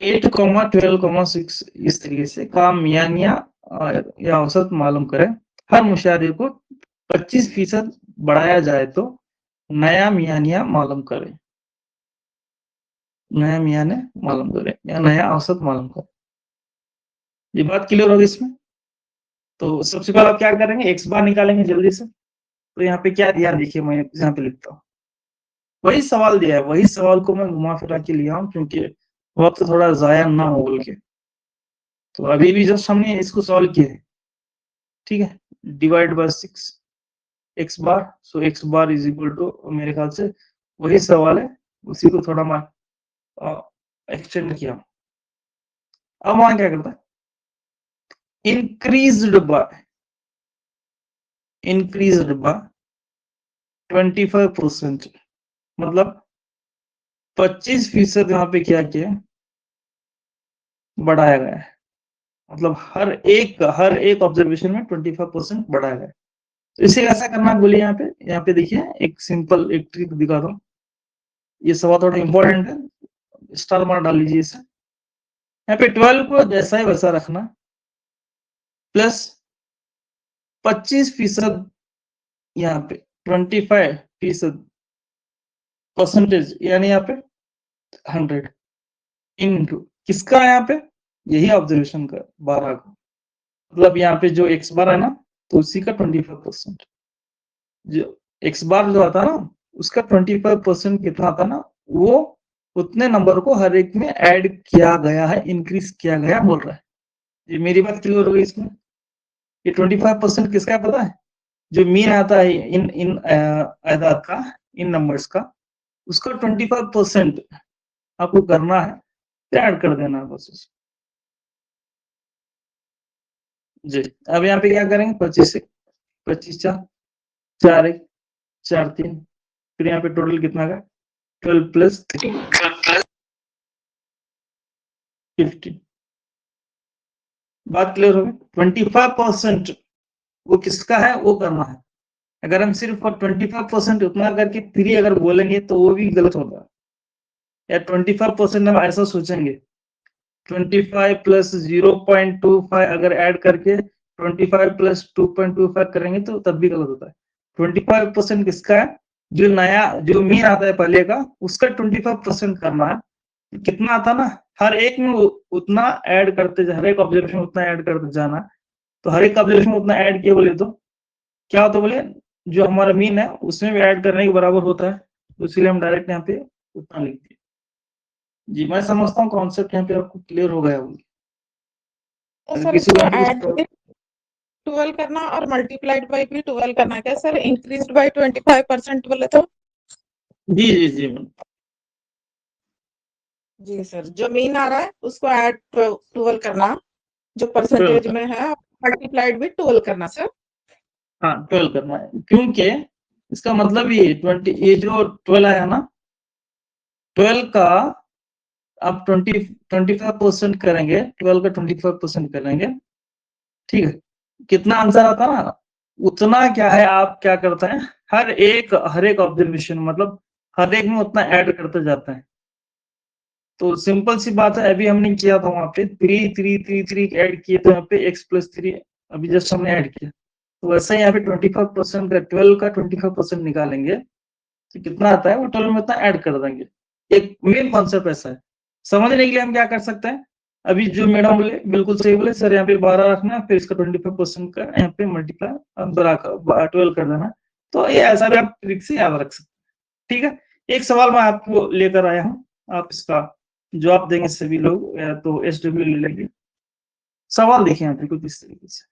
A: 8,12,6 इस तरीके से काम मियानिया या औसत मालूम करें। हर मुशाहिदे को 25% बढ़ाया जाए तो नया मियानिया मालूम करें, नया मियाने मालूम करें या नया औसत मालूम करें। ये बात क्लियर होगी इसमें। तो सबसे पहले आप क्या करेंगे, एक्स बार निकालेंगे जल्दी से। तो यहाँ पे क्या दिया देखिए, मैं यहाँ पे लिखता हूँ, वही सवाल दिया है, वही सवाल को मैं घुमा फिरा के लिया हूँ क्योंकि वक्त थोड़ा जाया ना हो बोल के। तो अभी भी जस्ट हमने इसको सॉल्व किया है, ठीक है, divide by 6 x bar, so x bar is equal to, मेरे ख्याल से वही सवाल है, उसी को थोड़ा मैं एक्सटेंड किया। अब वहां क्या करता है, इंक्रीज्ड बाय 25%, मतलब 25% यहाँ पे क्या किया, बढ़ाया गया है। मतलब हर एक ऑब्जर्वेशन में 25% बढ़ाया गया है। तो इसे ऐसा करना बोलिए, यहाँ पे देखिए एक सिंपल एक ट्रिक दिखा दो। ये सवाल थोड़ा इंपॉर्टेंट है, स्टार मार्क डाल लीजिए इसे। यहाँ पे 12 को जैसा ही वैसा रखना, प्लस 25%, यहाँ पे 25% परसेंटेज, यानी यहाँ पे 100 इनटू किसका, यहाँ पे यही ऑब्जर्वेशन का 12 का, मतलब यहाँ पे जो एक्स बार है ना, तो उसी का 25%, जो एक्स बार जो आता ना उसका 25% कितना आता ना, वो उतने नंबर को हर एक में ऐड किया गया है, इंक्रीज किया गया बोल रहा है। ये मेरी बात क्लियर हो गई इसमें। ये 25% किसका पता है, जो मीन आता है इन इन आयदाद का, इन नंबर्स का, उसका 25% आपको करना है, ऐड कर देना है बस जी। अब यहाँ पे क्या करेंगे, 25 4 1 4 3, फिर यहाँ पे टोटल कितना का 12 प्लस 15। बात क्लियर होगी। 25% वो किसका है, वो करना है। अगर हम सिर्फ 25% उतना करके 3 अगर बोलेंगे तो वो भी गलत होगा। या 25% हम ऐसा सोचेंगे, 25 प्लस 0.25 अगर ऐड करके 25 प्लस 2.25 करेंगे तो तब भी गलत होता है। 25% किसका है, जो नया जो मीन आता है पहले का, उसका 25% करना है। कितना आता ना, हर एक में उतना ऐड करते, हर एक ऑब्जर्वेशन उतना ऐड करते जाना। तो हर एक ऑब्जर्वेशन उतना ऐड किए बोले तो क्या होता है, बोले जो हमारा मीन है उसमें भी ऐड करने के बराबर होता है, तो इसलिए हम डायरेक्ट यहाँ पे उतना लिखते हैं। जी मैं समझता हूँ कॉन्सेप्ट यहाँ पे आपको क्लियर हो गया होगा।
C: तो सर इसको ऐड 12 करना और मल्टीप्लाइड बाय भी 12 करना क्या सर, इंक्रीज्ड बाय 25% बोले तो?
A: जी जी जी
C: जी सर, जो मीन आ रहा है उसको ऐड 12 करना, जो परसेंटेज में है मल्टीप्लाइड भी 12 करना सर।
A: हाँ 12 करना है, क्योंकि इसका मतलब ये 20, ये जो 12 आया ना, 12 का आप 25% करेंगे, 12 का 25% करेंगे, ठीक है, कितना आंसर आता ना, उतना क्या है, आप क्या करते हैं, हर एक ऑब्जर्वेशन मतलब हर एक में उतना ऐड करते जाते हैं। तो सिंपल सी बात है, अभी हमने किया था वहां पे 3 ऐड किए, तो यहाँ पे x प्लस 3 अभी जस्ट हमने ऐड किया। तो वैसे यहाँ पे 25% का 12 का 25% निकालेंगे तो कितना आता है, वो 12 में उतना ऐड कर देंगे। एक मेन कॉन्सेप्ट ऐसा है, समझने के लिए हम क्या कर सकते हैं, अभी जो मैडम बोले बिल्कुल सही बोले, सर यहाँ पे 12 रखना, फिर इसका 25% का यहाँ पे मल्टीप्लाई 12 कर देना। तो ये ऐसा भी आप ट्रिक से याद रख सकते हैं। ठीक है, एक सवाल मैं आपको लेकर आया हूँ, आप इसका जो आप देंगे सभी लोग या तो SW ले लेंगे। सवाल देखिए यहाँ पे कुछ इस तरीके से,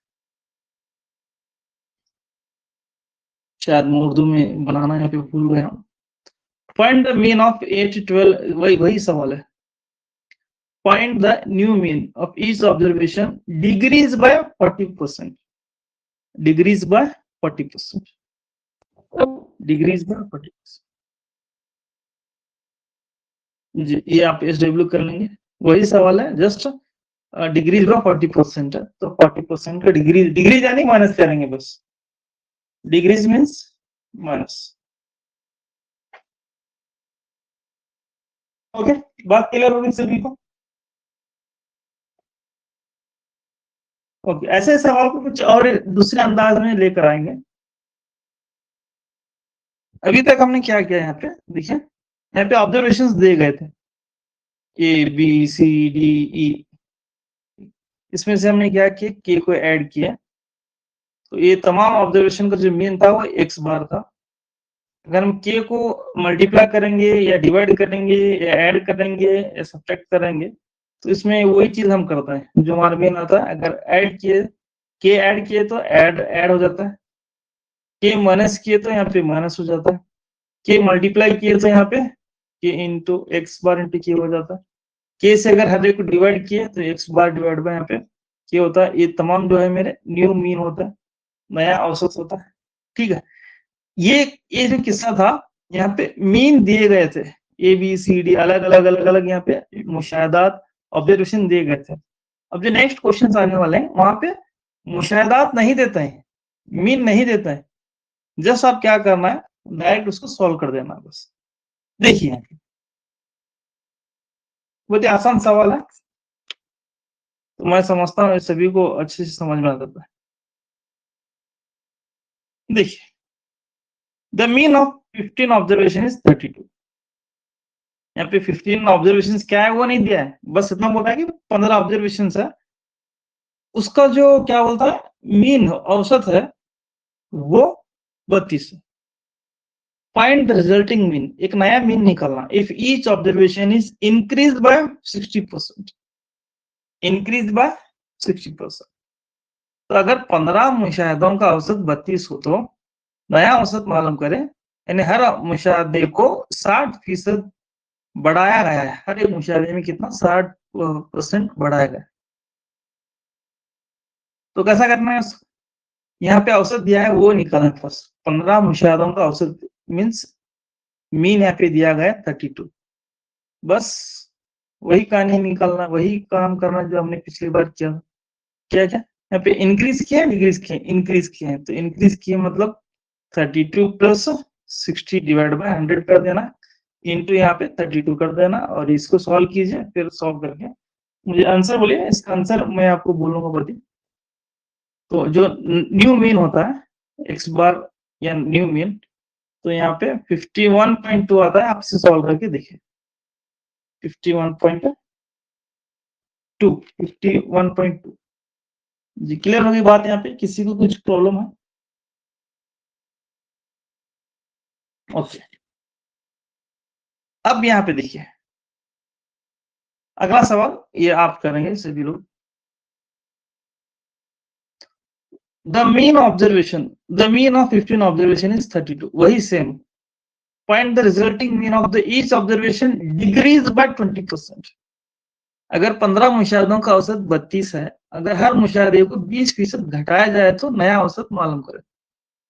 A: शायद मैं उर्दू में बनाना यहाँ पे भूल गया हूँ। Find the mean of 8 to 12, वही सवाल है। Find the new mean of each observation decrease by 40%, decrease by 40%, decrease by 40%। जी, ये आप SW कर लेंगे, वही सवाल है, जस्ट डिग्रीज बाय 40% है, तो 40% का डिग्री यानी माइनस करेंगे बस, डिग्रीज मीन्स माइनस। ओके, बात क्लियर होगी सभी को? ओके, ऐसे सवाल को कुछ और दूसरे अंदाज में लेकर आएंगे। अभी तक हमने क्या किया, यहाँ पे देखिए, यहाँ पे ऑब्जर्वेशंस दिए गए थे ABCDE, इसमें से हमने क्या किया, K को ऐड किया, तो ये तमाम ऑब्जर्वेशन का जो मीन था वो X बार था। अगर हम K को मल्टीप्लाई करेंगे या डिवाइड करेंगे या ऐड करेंगे या सब्ट्रैक्ट करेंगे, तो इसमें वही चीज हम करते हैं जो हमारा मीन आता है। अगर ऐड किए, K ऐड किए तो ऐड हो जाता है, K माइनस किए तो यहाँ पे माइनस हो जाता है, K मल्टीप्लाई किए तो यहाँ पे K into X bar into K हो जाता है, K से अगर हर एक को डिवाइड किए तो X बार डिवाइड बाय यहाँ पे K होता है। ये तमाम जो है मेरे न्यू मीन होता है, नया औसत होता है। ठीक है, ये जो किस्सा था, यहाँ पे मीन दिए गए थे ABCD, अलग अलग यहाँ पे मुशाहदात ऑब्जर्वेशन दिए गए थे। अब जो नेक्स्ट क्वेश्चन आने वाले हैं वहां पे मुशाहदात नहीं देता है, मीन नहीं देता है, जस्ट आप क्या करना है, डायरेक्ट उसको सॉल्व कर देना बस। देखिए बहुत ही आसान सवाल है, तो मैं समझता हूँ सभी को अच्छे से समझ में आ जाता है। देखिए, the mean of 15 observation is 32। यहाँ पे 15 ऑब्जर्वेशन क्या है वो नहीं दिया है, बस इतना बोला है कि 15 ऑब्जर्वेशन है, उसका जो क्या बोलता है मीन औसत है वो 32 है। फाइंड द रिजल्टिंग मीन, एक नया मीन निकालना। If each observation is increase bye 60%, increase by 60%, तो अगर 15 मुशाहिदों का औसत 32 हो तो नया औसत मालूम करें, यानी हर मुशाहिदे को 60% बढ़ाया गया है, हर एक मुशाहिदे में कितना 60% बढ़ाया गया। तो कैसा करना है, यहाँ पे औसत दिया है वो निकालना है फर्स्ट। 15 मुशाहिदों का औसत मीन्स मीन यहाँ पे दिया गया 32, बस वही कहानी निकालना, वही काम करना जो हमने पिछली बार किया। क्या क्या यहाँ पे इंक्रीज किया, डिक्रीज किया, इंक्रीज किया है, तो इंक्रीज किया मतलब 32 प्लस 60 डिवाइड बाय 100 कर देना, इंटू यहाँ पे 32 कर देना, और इसको सॉल्व कीजिए, फिर सॉल्व करके मुझे आंसर बोलिए। इसका आंसर मैं आपको बोलूंगा बड़ी। तो जो न्यू मीन होता है X बार या न्यू मीन, तो यहाँ पे 51.2 आता है, आपसे सॉल्व करके देखिए। 51.2, 51.2। जी, क्लियर होगी बात? यहाँ पे किसी को कुछ प्रॉब्लम है? ओके, अब यहाँ पे देखिए अगला सवाल, ये आप करेंगे सभी लोग। The mean observation, the mean of 15 observation is 32, वही same. Find the resulting mean of the each observation decrease by 20%। अगर 15 मुशाहिदों का औसत 32 है, अगर हर मुशाहिदे को 20% घटाया जाए तो नया औसत मालूम करें।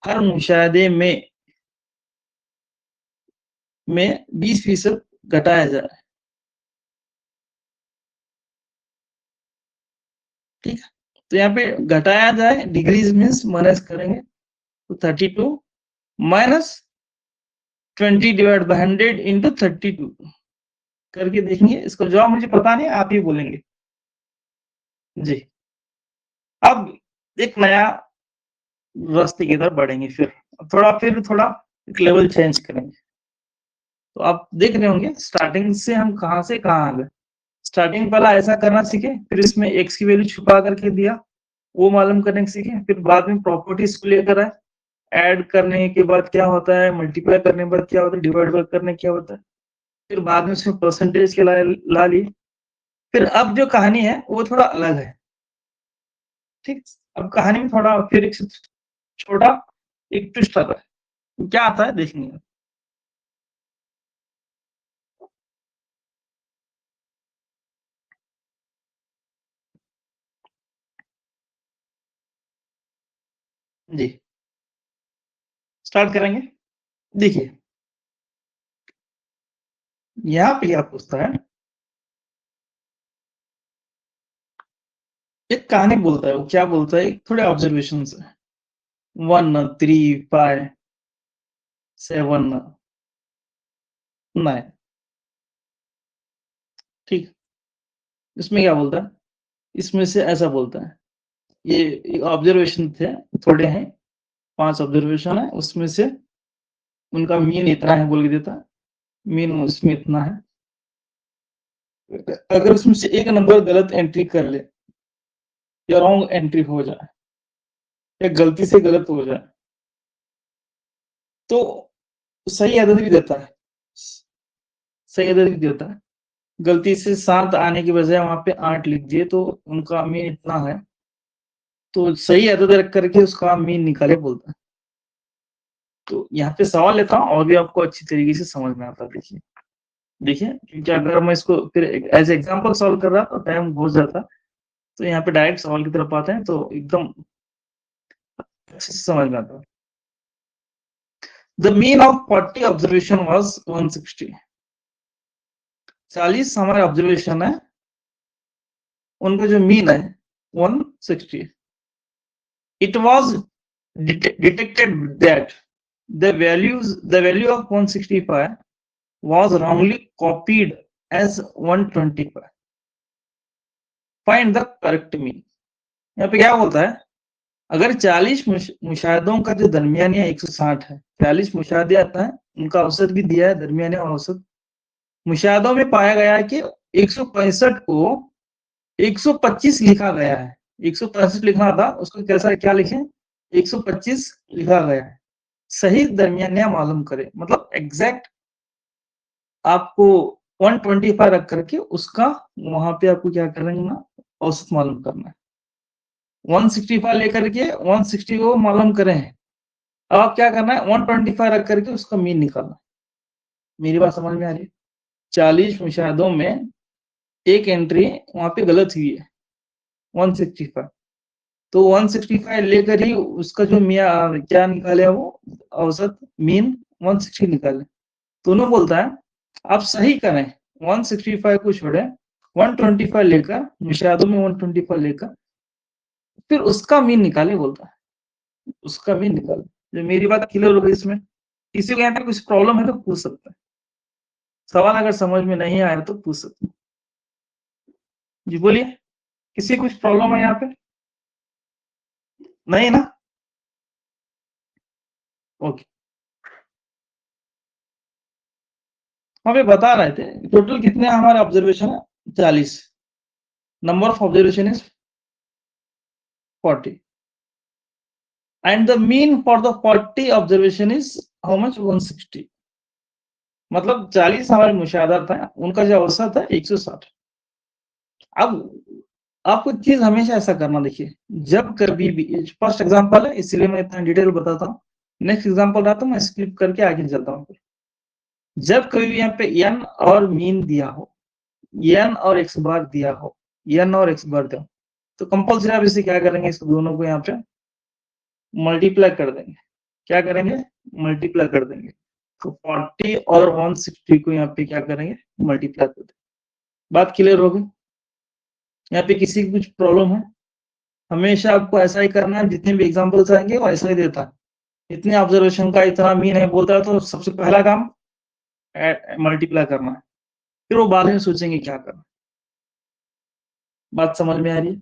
A: हर मुशाहिदे में 20% घटाया जाए, ठीक है। तो यहाँ पे घटाया जाए, डिग्रीज मीन्स माइनस करेंगे, तो 32 माइनस 20 डिवाइड बाय 100 इंटू 32 करके देखेंगे। इसको जवाब मुझे पता नहीं, आप ही बोलेंगे जी। अब एक नया रास्ते की तरफ बढ़ेंगे, फिर थोड़ा एक लेवल चेंज करेंगे। तो आप देख रहे होंगे स्टार्टिंग से हम कहां से कहां आ गए। स्टार्टिंग पहला ऐसा करना सीखे, फिर इसमें x की वैल्यू छुपा करके दिया, वो मालूम करने सीखे, फिर बाद में प्रॉपर्टीज को लेकर आए, ऐड करने के बाद क्या होता है, मल्टीप्लाई करने के बाद क्या होता है, डिवाइड करने क्या होता है, फिर बाद में उसमें परसेंटेज के ला लिए। फिर अब जो कहानी है वो थोड़ा अलग है, ठीक। अब कहानी में थोड़ा फिर एक छोटा एक ट्विस्ट आता है। क्या आता है देखेंगे। जी स्टार्ट करेंगे। देखिए यहाँ पे क्या पूछता है, एक कहानी बोलता है। वो क्या बोलता है, थोड़े ऑब्जर्वेशन है। 1 3 5 7 9, ठीक। इसमें क्या बोलता है, इसमें से ऐसा बोलता है, ये ऑब्जर्वेशन थे, थोड़े हैं, 5 ऑब्जर्वेशन है, उसमें से उनका मीन इतना है बोल के देता है, मीन उसमें इतना है। अगर उसमें से एक नंबर गलत एंट्री कर ले या रॉन्ग एंट्री हो जाए या गलती से गलत हो जाए तो सही आदत भी देता है, सही आदत भी देता है। गलती से 7 आने की बजाय वहां पे 8 लिख दिए तो उनका मीन इतना है, तो सही आदत रख करके उसका मीन निकाले बोलता है। तो यहाँ पे सवाल लेता हूँ और भी आपको अच्छी तरीके से समझ में आता है। देखिए देखिए, क्योंकि अगर मैं इसको फिर एज एग्जांपल सॉल्व कर रहा तो टाइम हो जाता, तो यहाँ पे डायरेक्ट सवाल की तरफ आते हैं तो एकदम अच्छे से समझ में आता है। The mean of 40 observation was 160। 40 हमारे ऑब्जर्वेशन है, उनका जो मीन है 160। It was detected that the value of 165 was wrongly copied as 125. Find the correct mean। यहाँ पे क्या बोलता है, अगर 40 मुशाहदों का जो दरमियानी 160 है, 40 मुशाहदे आता है, उनका औसत भी दिया है, दरमियानी और औसत। मुशाहदों में पाया गया है कि 165 को 125 लिखा गया है। 165 लिखना था, उसको कैसा क्या लिखे, 125 लिखा गया है। सही दरमियानिया मालूम करे, मतलब एग्जैक्ट आपको 125 रख करके उसका वहां पे आपको क्या करेंगे ना, औसत मालूम करना है। 165 लेकर के 160 को मालूम करें, अब आप क्या करना है, 125 रख करके उसका मीन निकालना। मेरी बात समझ में आ रही है। 40 मुशाहदों में एक एंट्री वहां पे गलत हुई है 165, तो 165 लेकर ही उसका जो मिया क्या निकाले वो औसत मीन 160 निकाले। दोनों बोलता है आप सही करें, 165 को छोड़े 125 लेकर, मुशाहदों में 125 लेकर फिर उसका मीन निकाले बोलता है, उसका मीन निकाले। जो मेरी बात क्लियर हो गई इसमें, किसी को यहाँ पे कुछ प्रॉब्लम है तो पूछ सकता है, सवाल अगर समझ में नहीं आया तो पूछ सकते हैं। जी बोलिए, किसी को कुछ प्रॉब्लम है यहाँ पे? नहीं ना, ओके। हमें बता रहे थे टोटल कितने हमारे ऑब्जर्वेशन है, 40। Number of observation is 40 and the mean for the 40 observation is how much, 160। मतलब 40 हमारे मुशाहदा था, उनका जो औसत है 160। अब आपको चीज हमेशा ऐसा करना, देखिए जब कभी भी, फर्स्ट एग्जांपल है इसलिए मैं इतना डिटेल बताता हूँ, नेक्स्ट एग्जांपल रहा तो मैं स्किप करके आगे चलता हूँ। जब कभी भी यहाँ पे n और मीन दिया हो, n और x बार दिया हो, n और x बार दिया हो, तो कंपल्सरी आप इसे क्या करेंगे, इस दोनों को यहाँ पे मल्टीप्लाई कर देंगे। क्या करेंगे, मल्टीप्लाई कर देंगे। तो 40 और 160 को यहाँ पे क्या करेंगे, मल्टीप्लाई कर देंगे। बात क्लियर हो गई? यहाँ पे किसी की कुछ प्रॉब्लम है? हमेशा आपको ऐसा ही करना है, जितने भी एग्जांपल्स आएंगे वो ऐसा ही देता है। इतने ऑब्जर्वेशन का इतना मीन है बोलता है, तो सबसे पहला काम मल्टीप्लाई करना है, फिर वो बाद में सोचेंगे क्या करना। बात समझ में आ रही है?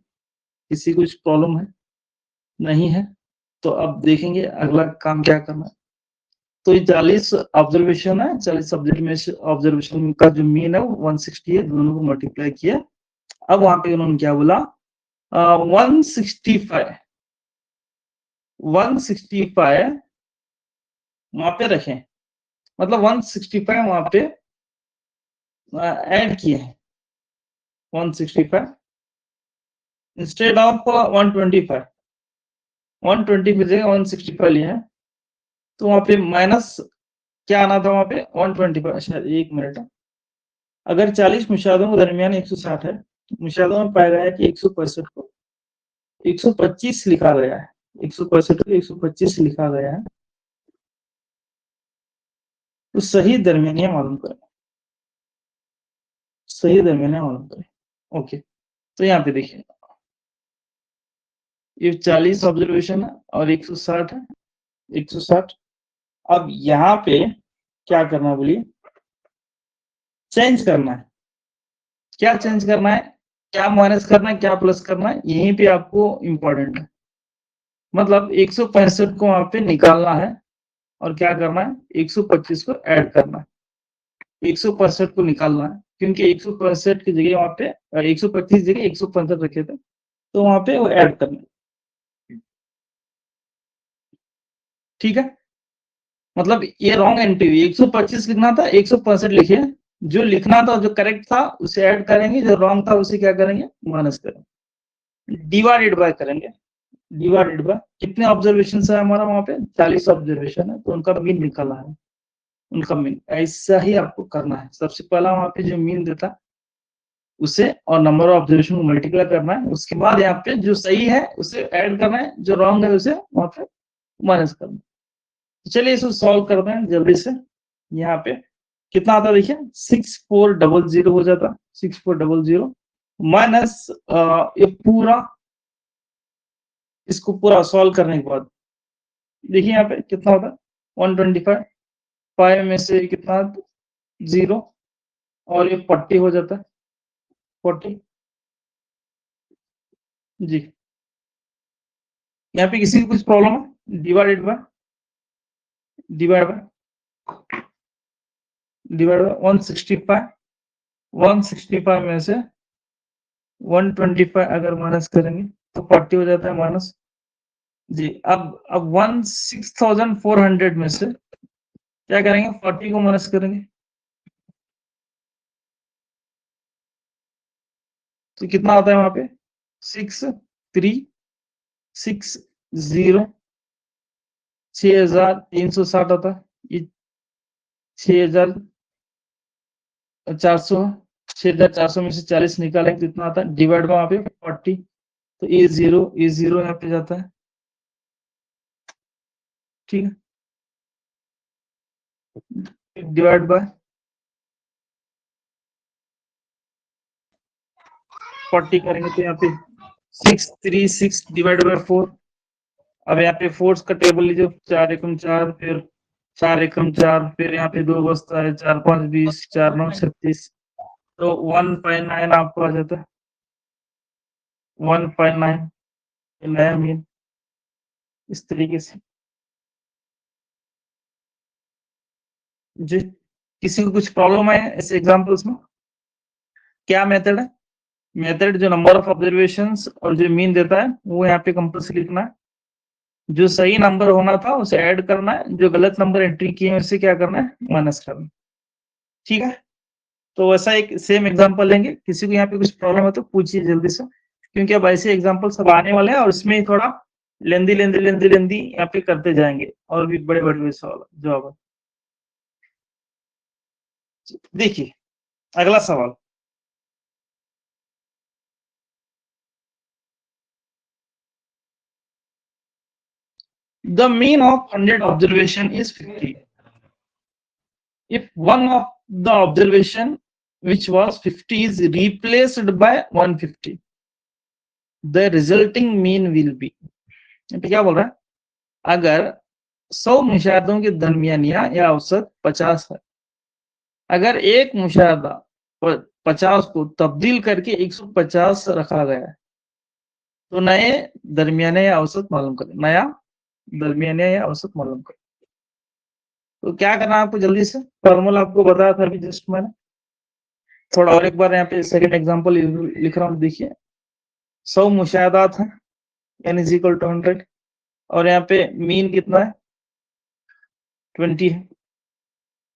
A: किसी को कुछ प्रॉब्लम है? नहीं है तो अब देखेंगे अगला काम क्या करना है। तो ये 40 ऑब्जर्वेशन है, 40 ऑब्जर्वेशन का जो मीन है वो 160 है, दोनों को मल्टीप्लाई किया। अब वहां पे उन्होंने क्या बोला, 165 वहां पे रखें, मतलब 165 वहां पे ऐड किए हैं 165 इंस्टेड ऑफ 125, 120 की जगह 165 लिए हैं, तो वहां पे माइनस क्या आना था वहां पे 125। अच्छा एक मिनट, अगर 40 मुशाहदों के दरमियान 160 है, मुशाहदों में पाया गया है कि 165 को 125 लिखा गया है, 165 को 125 लिखा गया है, तो सही दरमियानिया मालूम करें, सही दरमियानिया मालूम करें। ओके, तो यहाँ पे देखिए ये 40 ऑब्जर्वेशन है और 160 है, 160। अब यहाँ पे क्या करना है बोलिए, चेंज करना है। क्या चेंज करना है, क्या माइनस करना है, क्या प्लस करना है, यहीं पे आपको इंपॉर्टेंट है। मतलब 165 को वहां पे निकालना है और क्या करना है 125 को ऐड करना है। 165 को निकालना है क्योंकि 165 की जगह वहां पे 125 जगह 165 रखे थे, तो वहां पे वो ऐड करना है। ठीक है, मतलब ये रॉन्ग एंट्री, 125 लिखना था 165 लिखिए, जो लिखना था जो करेक्ट था उसे ऐड करेंगे, जो रॉन्ग था उसे क्या करेंगे माइनस करेंगे, डिवाइडेड बाय करेंगे। डिवाइडेड बाय कितने ऑब्जर्वेशन है हमारा वहां पे 40 ऑब्जर्वेशन है, तो उनका मीन निकाला है, उनका मीन। ऐसा ही आपको करना है, सबसे पहला वहां पे जो मीन देता है उसे और नंबर ऑफ ऑब्जर्वेशन को मल्टीप्लाई करना है, उसके बाद यहाँ पे जो सही है उसे ऐड करना है, जो रॉन्ग है उसे वहां पे माइनस करना है। तो चलिए इसको सॉल्व करते हैं जल्दी से। यहाँ पे कितना आता है देखिए 6400 हो जाता, 6400 माइनस ये पूरा, इसको पूरा सॉल्व करने के बाद देखिए यहाँ पे कितना होता है 125, 5 में से कितना 0 और ये 40 हो जाता है 40 जी। यहाँ पे किसी को कुछ प्रॉब्लम है, डिवाइड बाय 165, 165 में से 125 अगर माइनस करेंगे तो 40 हो जाता है माइनस जी। अब 6400 में से क्या करेंगे 40 को माइनस करेंगे, तो कितना आता है वहां पे 6360, 6360 आता है, ये 6400, 6400 में से 40 निकालेंगे कितना आता है, डिवाइड वहां पे 40, तो ये जीरो यहाँ पे जाता है। ठीक है, डिवाइड बाय 40 करेंगे तो यहाँ पे 636 डिवाइड बाय 4। अब यहाँ पे फोर्स का टेबल लीजिए, 4 एकम 4, फिर 4 एकम 4, फिर यहाँ पे 2 बचता है, 4 5 20, 4 9 36, तो 1.9 आपको आ जाता है, 1.9 नया मीन। इस तरीके से जी। किसी को कुछ प्रॉब्लम है ऐसे एग्जांपल्स में? क्या मेथड है, मेथड जो नंबर ऑफ ऑब्जर्वेशंस और जो मीन देता है वो यहाँ पे कंपल्सरी लिखना है, जो सही नंबर होना था उसे ऐड करना है, जो गलत नंबर एंट्री किए हैं उसे क्या करना है माइनस करना है। ठीक है, तो वैसा एक सेम एग्जांपल लेंगे, किसी को यहाँ पे कुछ प्रॉब्लम है तो पूछिए जल्दी से, क्योंकि अब ऐसे एग्जांपल सब आने वाले हैं और इसमें थोड़ा लेंदी यहाँ पे करते जाएंगे और भी बड़े बड़े सवाल जवाब। देखिए अगला सवाल, the mean of 100 observation is 50 if one of the observation which was 50 is replaced by 150, the resulting mean will be। क्या बोल रहा है, अगर 100 मुशाहदों के दरमियानिया या औसत 50 है, अगर एक मुशाहदा 50 को तब्दील करके 150 रखा गया है, तो नए दरमियाने या औसत मालूम करें, नया दरमियाने या औसत मालूम करें। तो क्या करना है आपको, जल्दी से फॉर्मूला आपको बताया था अभी जस्ट मैंने, थोड़ा और एक बार यहाँ पे सेकंड एग्जांपल लिख रहा हूँ, देखिए 100 मुशाहदात हैं n इज इक्वल टू 100 और यहाँ पे मीन कितना है 20 है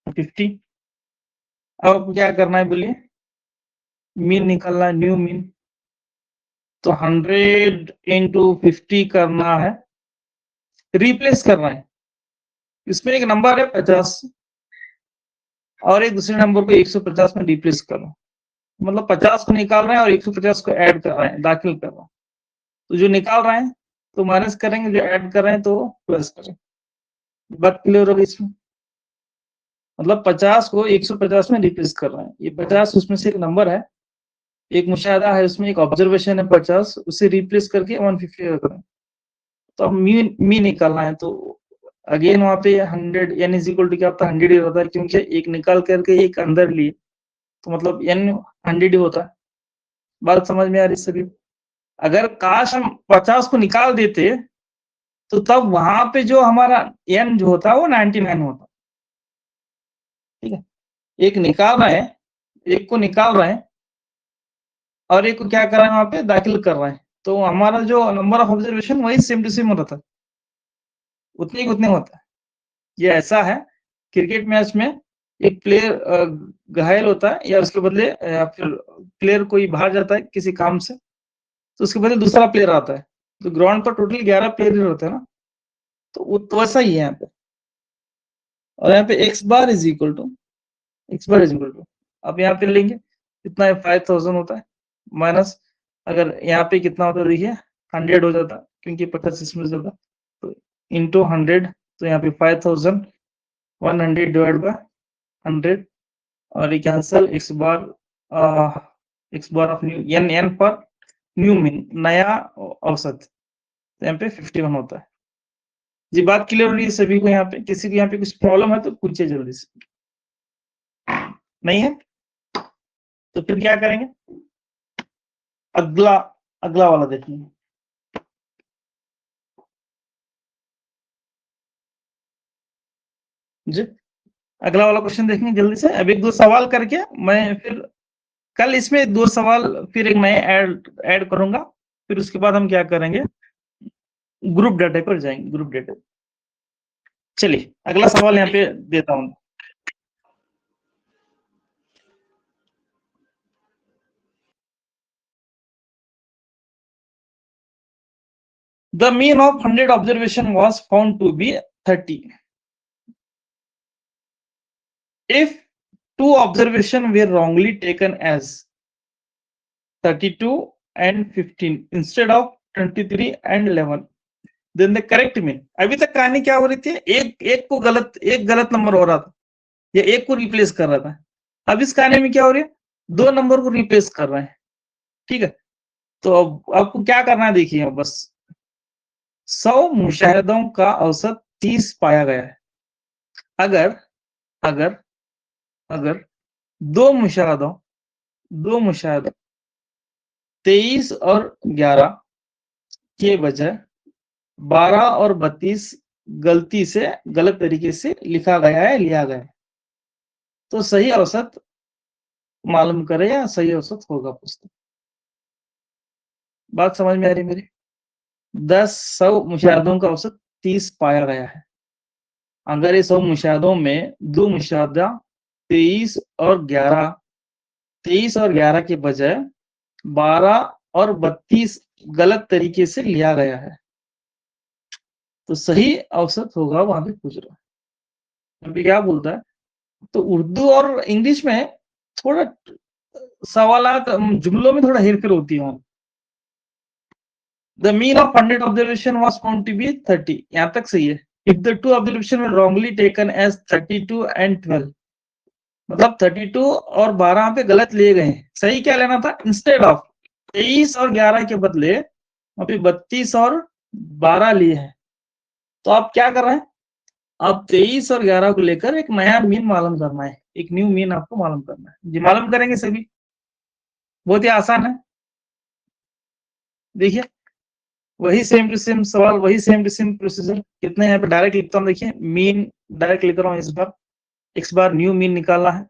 A: 50। अब क्या करना है बोलिए, मीन निकालना है, न्यू मीन। तो 100 into 50 करना है, रिप्लेस करना है। इसमें एक नंबर है 50 और एक दूसरे नंबर को 150 में रिप्लेस करो, मतलब 50 को निकाल रहे हैं और 150 को ऐड कर रहे हैं, दाखिल कर रहे हैं। तो जो निकाल रहे हैं तो माइनस करेंगे, जो ऐड कर रहे हैं तो प्लस करें। बात क्लियर होगी इसमें, मतलब 50 को 150 में रिप्लेस कर रहे हैं। ये 50 उसमें से एक नंबर है, एक मुशाहदा है, उसमें एक ऑब्जर्वेशन है 50, उसे रिप्लेस करके 150 रख रहे हैं। तो अब मी निकालना है, तो अगेन वहां पे 100 n इज इक्वल टू क्या होता है, 100 ही होता है, क्योंकि एक निकाल करके एक अंदर लिए, तो मतलब n 100 ही होता है। बात समझ में आ रही सभी? अगर काश हम 50 को निकाल देते तो तब वहां पे जो हमारा n जो होता है वो 99 होता। ठीक है, एक निकाल रहे हैं, एक को निकाल रहे हैं और एक को क्या कर रहे हैं वहां पे दाखिल कर रहे हैं, तो हमारा जो नंबर ऑफ ऑब्जर्वेशन वही सेम टू सेम होता है, उतने ही उतने होता है। ये ऐसा है, क्रिकेट मैच में एक प्लेयर घायल होता है या उसके बदले या फिर प्लेयर कोई बाहर जाता है किसी काम से, तो उसके बदले दूसरा प्लेयर आता है, तो ग्राउंड पर टोटल 11 प्लेयर होते हैं ना, तो वैसा ही है यहाँ पे। और यहाँ पे x bar is equal to अब यहाँ पे लेंगे कितना है, 5000 होता है, माइनस अगर यहाँ पे कितना होता है देखिए 100 हो जाता है, क्योंकि 50 इसमें जाता, तो इंटू 100, तो यहाँ पे 5100 डिवाइड बाय 100 और ये cancel. x bar of new n पर न्यू मीन नया औसत, तो यहाँ पे 51 होता है। जी बात क्लियर हो रही है सभी को? यहाँ पे किसी को यहाँ पे कुछ प्रॉब्लम है तो पूछिए जल्दी से, नहीं है तो फिर क्या करेंगे, अगला वाला देखेंगे। जी अगला वाला क्वेश्चन देखेंगे जल्दी से। अब एक दो सवाल करके मैं फिर कल इसमें 2 सवाल फिर एक नए ऐड करूंगा, फिर उसके बाद हम क्या करेंगे, ग्रुप डाटा पर जाएंगे, ग्रुप डाटा। चलिए अगला सवाल यहाँ पे देता हूं। The mean of 100 observation was found to be 30. If 2 observation were wrongly taken as 32 and 15 instead of 23 and 11, then the correct mean। अभी तक कहानी क्या हो रही थी, एक गलत नंबर हो रहा था या एक को रिप्लेस कर रहा था। अब इस कहानी में क्या हो रही है, 2 नंबर को रिप्लेस कर रहे हैं। ठीक है, तो अब आपको क्या करना है देखिए, बस 100 मुशाहिदों का औसत 30 पाया गया है। अगर दो मुशाहिदों 23 और 11 के बजाय 12 और 32 गलत तरीके से लिया गया है, तो सही औसत मालूम करें या सही औसत होगा पुस्तक। बात समझ में आ रही मेरी? 100 मुशाहिदों का औसत 30 पाया गया है। अगर ये 100 मुशाहिदों में 2 मुशाहिदा 23 और 11 के बजाय 12 और 32 गलत तरीके से लिया गया है, तो सही औसत होगा, वहां पे पूछ रहा है। अभी क्या बोलता है, तो उर्दू और इंग्लिश में थोड़ा सवालात जुमलों में थोड़ा हेरफेर होती है। The mean of 100 observation was found to be 30, यहाँ तक सही है। If the 2 observation were wrongly taken as 32 and 12, मतलब 32 और 12 पे गलत लिए गए हैं। सही क्या लेना था, इंस्टेड ऑफ 23 और 11 के बदले अभी 32 और 12 लिए हैं। तो आप क्या कर रहे हैं, आप 23 और 11 को लेकर एक नया मीन मालूम करना है, एक न्यू मीन आपको मालूम करना है। जी मालूम करेंगे सभी, बहुत ही आसान है। देखिए वही सेम टू सेम सवाल, वही सेम टू सेम प्रोसीजर। कितने यहाँ पे डायरेक्ट लिखता हूँ, देखिए मीन डायरेक्ट लिख रहा हूँ। इस बार x बार न्यू मीन निकालना है।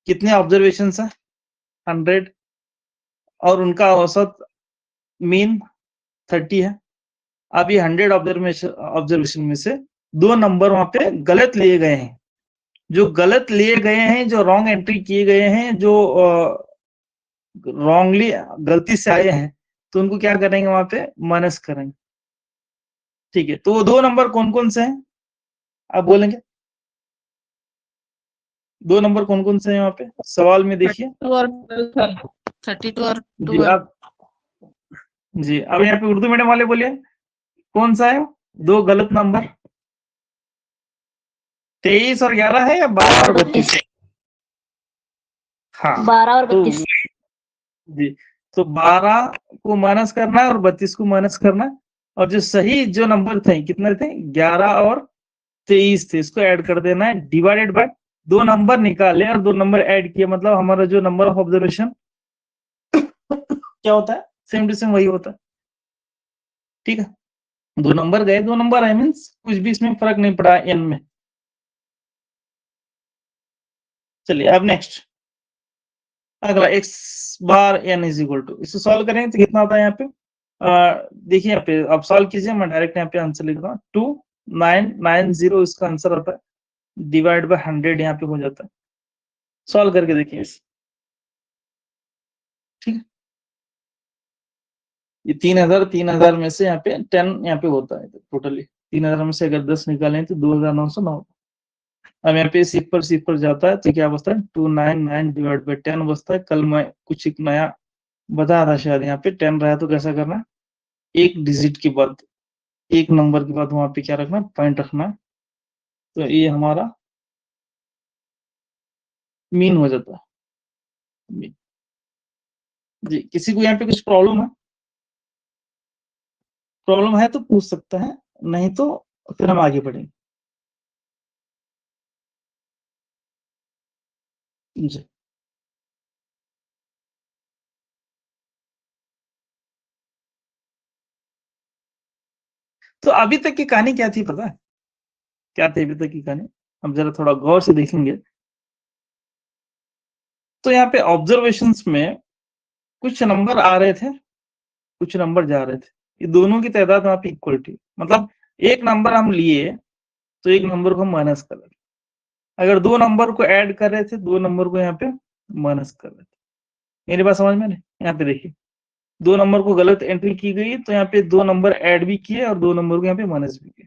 A: कितने ऑब्जर्वेशन है, 100 और उनका औसत मीन 30 है। अब ये 100 ऑब्जर्वेशन में से 2 नंबर वहां पे गलत लिए गए हैं, जो गलत लिए गए हैं, जो रॉन्ग एंट्री किए गए हैं, जो रॉन्गली गलती से आए हैं, तो उनको क्या करेंगे, वहां पे माइनस करेंगे। ठीक है, तो वो 2 नंबर कौन कौन से हैं आप बोलेंगे? 2 नंबर कौन कौन से हैं वहां पे सवाल में देखिए
C: 32 और 32 और
A: जी
C: 12।
A: आप जी अब यहाँ पे उर्दू मीडियम वाले बोलिए कौन सा है 2 गलत नंबर? 23 और 11 है या 12 और 32? हाँ
B: 12 और
A: तो
B: 32।
A: जी, तो 12 को माइनस करना है और 32 को माइनस करना है, और जो सही जो नंबर थे कितने थे 11 और 23 थे, इसको ऐड कर देना है, डिवाइडेड बाय 2 नंबर निकाले और 2 नंबर ऐड किए, मतलब हमारा जो नंबर ऑफ ऑब्जर्वेशन क्या होता है, सेम टू सेम वही होता है। ठीक है, 2 नंबर गए 2 नंबर आए, मीन्स कुछ भी इसमें फर्क नहीं पड़ा एन में। चलिए अब नेक्स्ट अगला x bar n is equal to, इसे सॉल्व करेंगे तो कितना आता है यहाँ पे, देखिए यहाँ पे आप सॉल्व कीजिए, मैं डायरेक्ट यहाँ पे आंसर लिख रहा हूँ 2990 इसका आंसर आता है, डिवाइड बाय 100 यहाँ पे हो जाता है। सॉल्व करके देखिए इसे। ठीक है, ये 3000 में से यहाँ पे 10 यहाँ पे होता है, टोटली 3000 में से अगर 10 निकालें तो 2909। अब यहाँ पे सिफर जाता है तो क्या बचता है 299 डिवाइड बाय 10 बचता है। कल मैं कुछ एक नया बता था शायद, यहाँ पे 10 रहा तो कैसा करना, एक डिजिट के बाद, एक नंबर के बाद वहां पे क्या रखना, पॉइंट रखना है, तो ये हमारा मीन हो जाता है। मीन जी, किसी को यहाँ पे कुछ प्रॉब्लम है तो पूछ सकता है, नहीं तो फिर हम आगे बढ़ेंगे। जी तो अभी तक की कहानी क्या थी पता है, क्या थी अभी तक की कहानी, हम जरा थोड़ा गौर से देखेंगे तो यहाँ पे ऑब्जर्वेशंस में कुछ नंबर आ रहे थे, कुछ नंबर जा रहे थे, ये दोनों की तादाद वहां पे इक्वल थी, मतलब एक नंबर हम लिए तो एक नंबर को हम माइनस कर रहे थे, अगर 2 नंबर को ऐड कर रहे थे 2 नंबर को यहाँ पे माइनस कर रहे थे। मेरी बात समझ में नहीं, यहाँ पे देखिए 2 नंबर को गलत एंट्री की गई तो यहाँ पे 2 नंबर ऐड भी किए और 2 नंबर को यहाँ पे माइनस भी किए,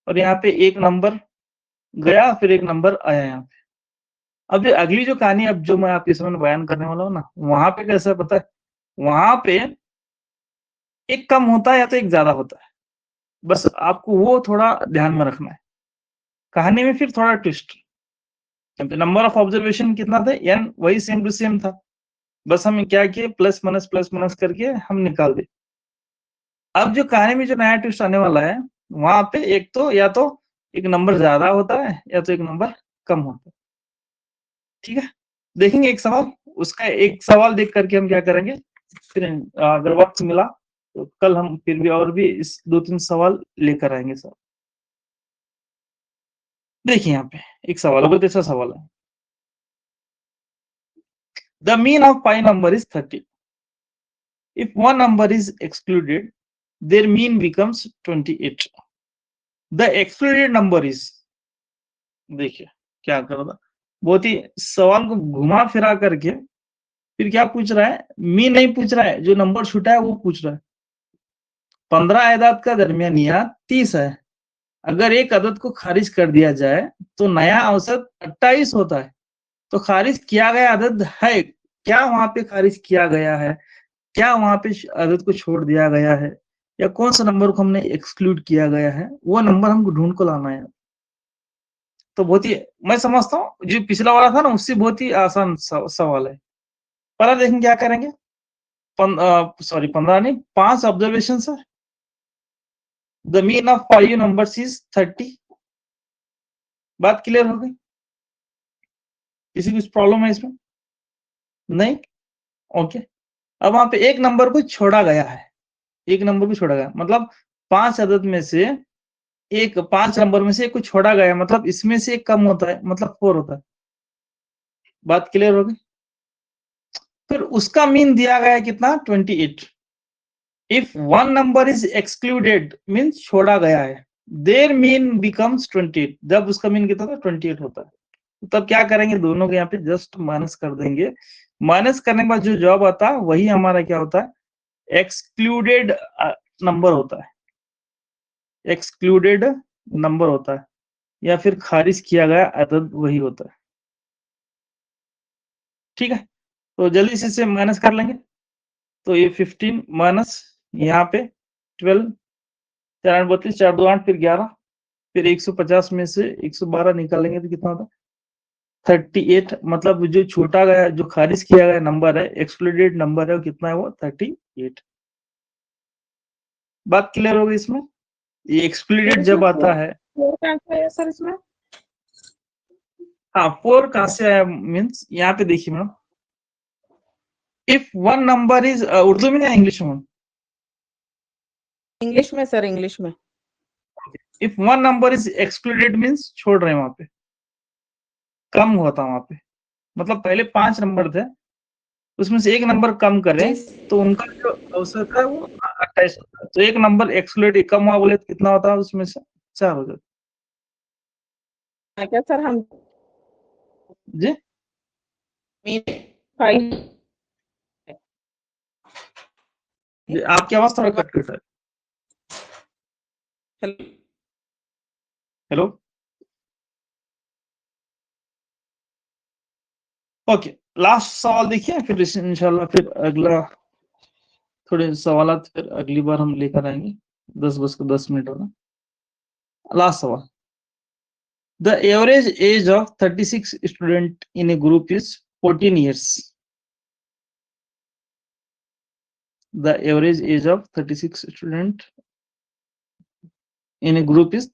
A: और यहाँ पे एक नंबर गया फिर एक नंबर आया यहाँ पे। अब ये अगली जो कहानी अब जो मैं आपके सामने बयान करने वाला हूँ ना, वहां पे कैसा पता है, वहां पे एक कम होता है या तो एक ज्यादा होता है, बस आपको वो थोड़ा ध्यान में रखना है। कहानी में फिर थोड़ा ट्विस्ट, नंबर ऑफ ऑब्जर्वेशन कितना था एन, वही सेम टू सेम था, बस हम क्या किए प्लस माइनस करके हम निकाल दे। अब जो कहानी में जो नया ट्विस्ट आने वाला है, वहां पे एक तो या तो एक नंबर ज्यादा होता है या तो एक नंबर कम होता है। ठीक है, देखेंगे एक सवाल, उसका एक सवाल देख करके हम क्या करेंगे, फिर अगर वक्त मिला तो कल हम फिर भी और भी इस 2-3 सवाल लेकर आएंगे सर। देखिए यहाँ पे एक सवाल, बहुत अच्छा सवाल है। The mean of pi number is 30. If one number is excluded, their mean becomes 28. The excluded number is, देखिए क्या कर रहा था, बहुत ही सवाल को घुमा फिरा करके फिर क्या पूछ रहा है, मीन नहीं पूछ रहा है, जो नंबर छूटा है वो पूछ रहा है। 15 आदाद का दरमियानिया 30 है, अगर एक अदद को खारिज कर दिया जाए तो नया औसत 28 होता है, तो खारिज किया गया अदद है क्या, वहां पे खारिज किया गया है क्या, वहां पे अदद को छोड़ दिया गया है, या कौन सा नंबर को हमने एक्सक्लूड किया गया है, वो नंबर हमको ढूंढ को लाना है। तो बहुत ही, मैं समझता हूँ जो पिछला वाला था ना उससे बहुत ही आसान सवाल है। पहला देखें क्या करेंगे, 15 नहीं 5 ऑब्जर्वेशन है, the mean of 5 numbers is 30। बात क्लियर हो गई, किसी कुछ प्रॉब्लम है इसमें नहीं? ओके, अब वहां पे एक नंबर को छोड़ा गया है, एक नंबर को छोड़ा गया मतलब 5 अदद में से एक, 5 नंबर में से एक को छोड़ा गया, मतलब इसमें से एक कम होता है, मतलब 4 होता है। बात क्लियर हो गई, फिर उसका मीन दिया गया है कितना 28। If one number is excluded means छोड़ा गया है, देयर मीन बिकम्स 28, जब उसका मीन कितना था 28 होता है। तब क्या करेंगे, दोनों को यहाँ पे जस्ट माइनस कर देंगे। माइनस करने के बाद जो जवाब आता है वही हमारा क्या होता है, एक्सक्लूडेड नंबर होता है, एक्सक्लूडेड नंबर होता है, या फिर खारिज किया गया अदद वही होता है। ठीक है, तो जल्दी से इसे माइनस कर लेंगे। तो ये 15 माइनस यहाँ पे 12, 4 32, 4 2 8, फिर 11, फिर 150 में से 112 निकालेंगे तो कितना होता है, 38। मतलब जो छोटा गया, जो खारिज किया गया नंबर है, एक्सक्लूडेड नंबर है, वो कितना है, वो 38। बात क्लियर हो गई इसमें। ये एक्सक्लूडेड जब आता है,
C: 4 का आंसर है सर इसमें।
A: हाँ 4 कहाँ से आया, मीन्स यहाँ पे देखिए madam, if one number is, Urdu में या इंग्लिश में,
C: इंग्लिश में सर, इंग्लिश में।
A: If one number is excluded means छोड़ रहे हैं, वहां पे कम हुआ था, वहां पे मतलब पहले 5 नंबर थे, उसमें से एक नंबर कम करें तो उनका जो औसत है वो 28 होता है। तो एक नंबर एक्सक्लूडेड कम हुआ बोले तो कितना होता है, उसमें से 4 हो जाता
C: क्या सर हम
A: है। जी
C: 5
A: जी, आपकी आवाज थोड़ा कट कट है। हेलो, ओके, लास्ट सवाल देखिए, फिर इंशाल्लाह फिर अगला थोड़े सवाल फिर अगली बार हम लेकर आएंगे। 10 होना। लास्ट सवाल, the average age of 36 student in A group is 14 years. The average age of 36 student in a group is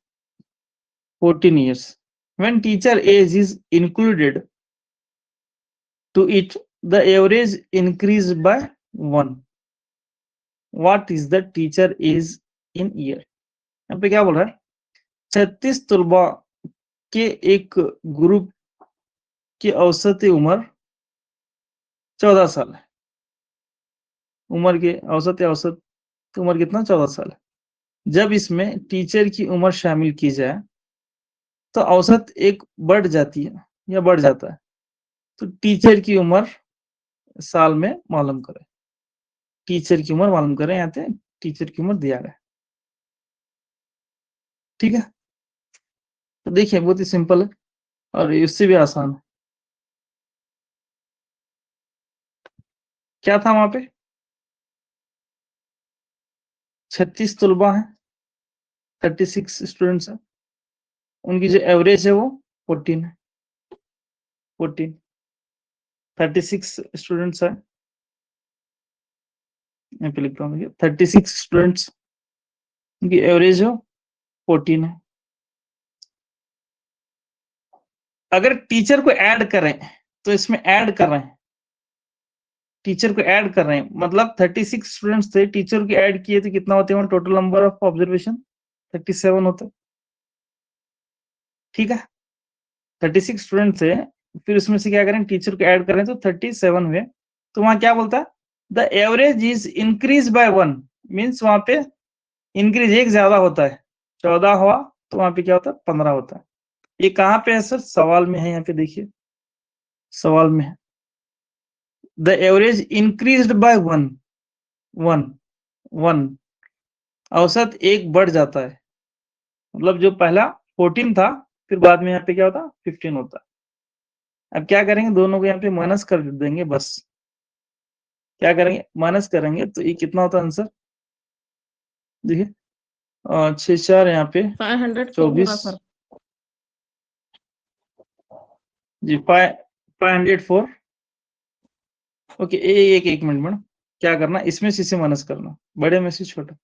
A: 14 years. When teacher age is included to it, the average increased by 1. What is the teacher age in year? यहाँ पे क्या बोल रहा है, 36 तलबा के एक group की औसत उम्र 14 साल है। उम्र के औसत उम्र कितना, 14 साल है। जब इसमें टीचर की उम्र शामिल की जाए तो औसत एक बढ़ जाती है या बढ़ जाता है। तो टीचर की उम्र साल में मालूम करें, टीचर की उम्र मालूम करें, यहाँ पे टीचर की उम्र दिया गया। ठीक है, तो देखिए बहुत ही सिंपल है और इससे भी आसान है। क्या था वहां पे, 36 तलबा है, 36 स्टूडेंट्स है, उनकी जो एवरेज है वो 14 है। 14 36 स्टूडेंट्स है, यहाँ पे लिखता हूँ 36 स्टूडेंट्स, उनकी एवरेज हो 14 है। अगर टीचर को ऐड करें तो इसमें ऐड कर रहे हैं, टीचर को ऐड कर रहे हैं, मतलब 36 स्टूडेंट्स थे, टीचर को ऐड किए तो कितना होते हैं, टोटल नंबर ऑफ ऑब्जर्वेशन 37 होता है। ठीक है, 36 स्टूडेंट थे, फिर उसमें से क्या करें, टीचर को ऐड करें तो 37 हुए। तो वहां क्या बोलता है, the average is increase bye 1, means वहां पे इंक्रीज एक ज्यादा होता है, 14 हुआ तो वहां पे क्या होता है, 15 होता है। ये कहाँ पे है सर, सवाल में है, यहाँ पे देखिए सवाल में है, द एवरेज इंक्रीज्ड बाय 1, 1 औसत एक बढ़ जाता है, मतलब जो पहला 14 था फिर बाद में यहाँ पे क्या होता, 15 होता है। अब क्या करेंगे, दोनों को यहाँ पे माइनस कर देंगे, बस क्या करेंगे, माइनस करेंगे तो ये कितना होता है आंसर, देखिए 6 4 यहाँ पे 24 जी, 504। ओके, एक मिनट मैडम, क्या करना, इसमें से इसे माइनस करना, बड़े में से छोटा,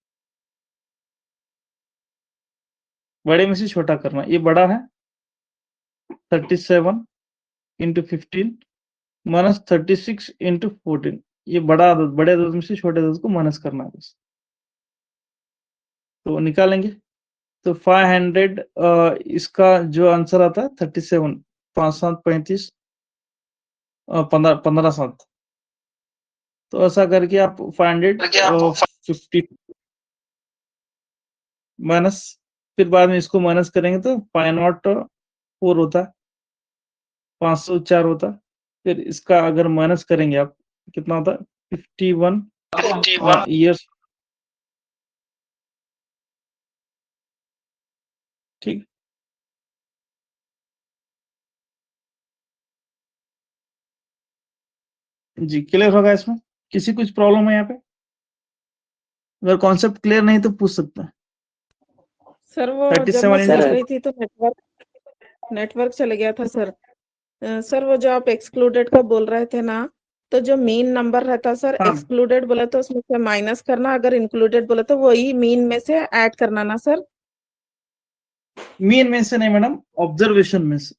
A: बड़े में से छोटा करना। ये बड़ा है 37 इंटू 15 माइनस 36 इंटू 14, ये बड़ा आदत, बड़े आदत में से छोटे आदत को माइनस करना है बस। तो निकालेंगे तो 500, इसका जो आंसर आता है 37, 5 7 35, 15 7। तो ऐसा करके आप 550 माइनस, फिर बाद में इसको माइनस करेंगे तो 504 होता है। 504 होता। फिर इसका अगर माइनस करेंगे आप, कितना होता? 51 ईयर्स। ठीक, जी क्लियर होगा इसमें? किसी कुछ प्रॉब्लम है यहाँ पे? अगर कॉन्सेप्ट क्लियर नहीं तो पूछ सकते हैं।
C: सर वो
A: 37
C: जब मैं
A: into-
C: कर रही थी तो नेटवर्क चले गया था सर। सर वो जो आप एक्सक्लूडेड का बोल रहे थे ना, तो जो मीन नंबर रहता सर,
A: हाँ,
C: एक्सक्लूडेड बोले तो उसमें से माइनस करना, अगर इंक्लूडेड बोले तो वही मीन में से ऐड करना ना सर।
A: मीन में से नहीं मैडम, ऑब्जर्वेशन में से।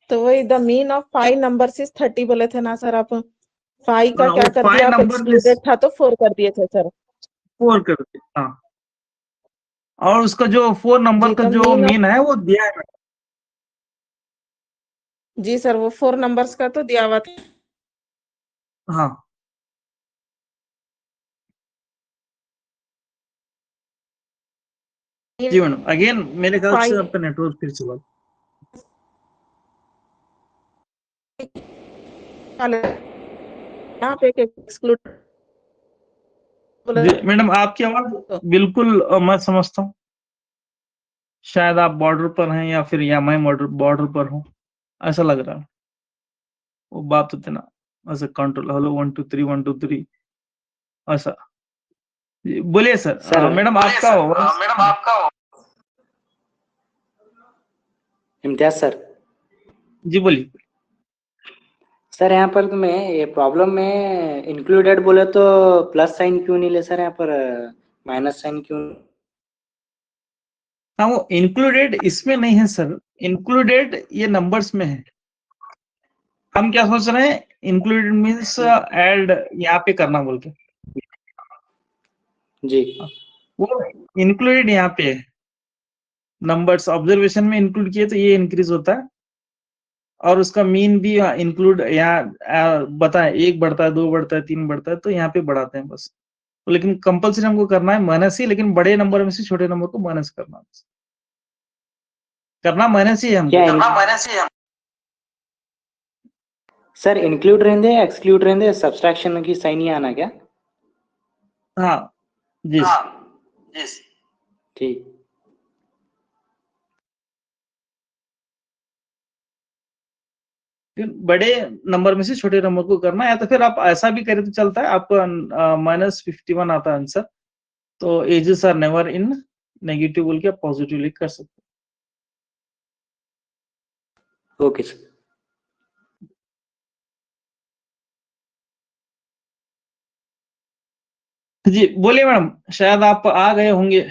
C: तो वही the mean of 5 numbers is 30 बोले थे ना सर आप। 5 का
A: हाँ,
C: क्या
A: वो
C: कर
A: 5
C: दिया आप,
A: नंबर में
C: एक्सक्लूडेड था तो 4 कर दिए थे सर।
A: 4 कर दिया, हाँ। और उसका जो 4 नंबर
C: जी
A: का
C: द
A: जो
C: मीन ऑफ,
A: मीन है वो दिया है।
C: जी सर वो 4 नंबर्स का तो दिया हुआ था।
A: हाँ, जी मैडम। अगेन मेरे ख्याल से
C: 5
A: आपका नेटवर्क फिर चला।
C: यहाँ पे एक्सक्लूड बोले
A: जी मैडम, आपकी आवाज
C: तो
A: बिल्कुल मैं समझता हूँ। शायद आप बॉर्डर पर हैं या फिर या मैं बॉर्डर पर हूँ, ऐसा लग रहा है। वो बात होते ना, ऐसे कंट्रोल, हेलो 1 2 3 1 2 3 ऐसा। जी, बोलिए सर।
D: सर
A: मैडम आपका
D: इम्तियाज सर।
A: जी बोलिए।
D: सर यहाँ पर तो मैं ये प्रॉब्लम में इंक्लूडेड बोले तो प्लस साइन क्यों नहीं ले सर, यहाँ पर माइनस साइन क्यों?
A: हाँ, वो इंक्लूडेड इसमें नहीं है सर, इंक्लूडेड ये नंबर्स में है। हम क्या सोच रहे हैं, इंक्लूडेड मीन्स ऐड यहाँ पे करना बोल के।
D: जी
A: वो इंक्लूडेड यहाँ पे है, नंबर्स ऑब्जर्वेशन में इंक्लूड किए तो ये इंक्रीज होता है। और उसका मीन भी इंक्लूड यहाँ बताएं, 1 बढ़ता है, 2 बढ़ता है, 3 बढ़ता है, तो यहाँ पे बढ़ाते हैं बस। तो लेकिन कंपल्सरी हमको करना है माइनस ही, लेकिन बड़े नंबर में से छोटे नंबर को माइनस करना माइनस ही है हमको।
D: क्या सर इंक्लूड रहने एक्सक्लूड रहने सब्सट्रैक्शन की साइन ही आना क्या?
A: हाँ जी,
D: ठीक।
A: फिर बड़े नंबर में से छोटे नंबर को करना है, या तो फिर आप ऐसा भी करें तो चलता है। आपको -51 आता है आंसर, तो ages are never in negative बोल के आप पॉजिटिव लिख कर सकते
D: ओके सर।
A: हैं। जी बोलिए मैडम, शायद आप आ गए होंगे।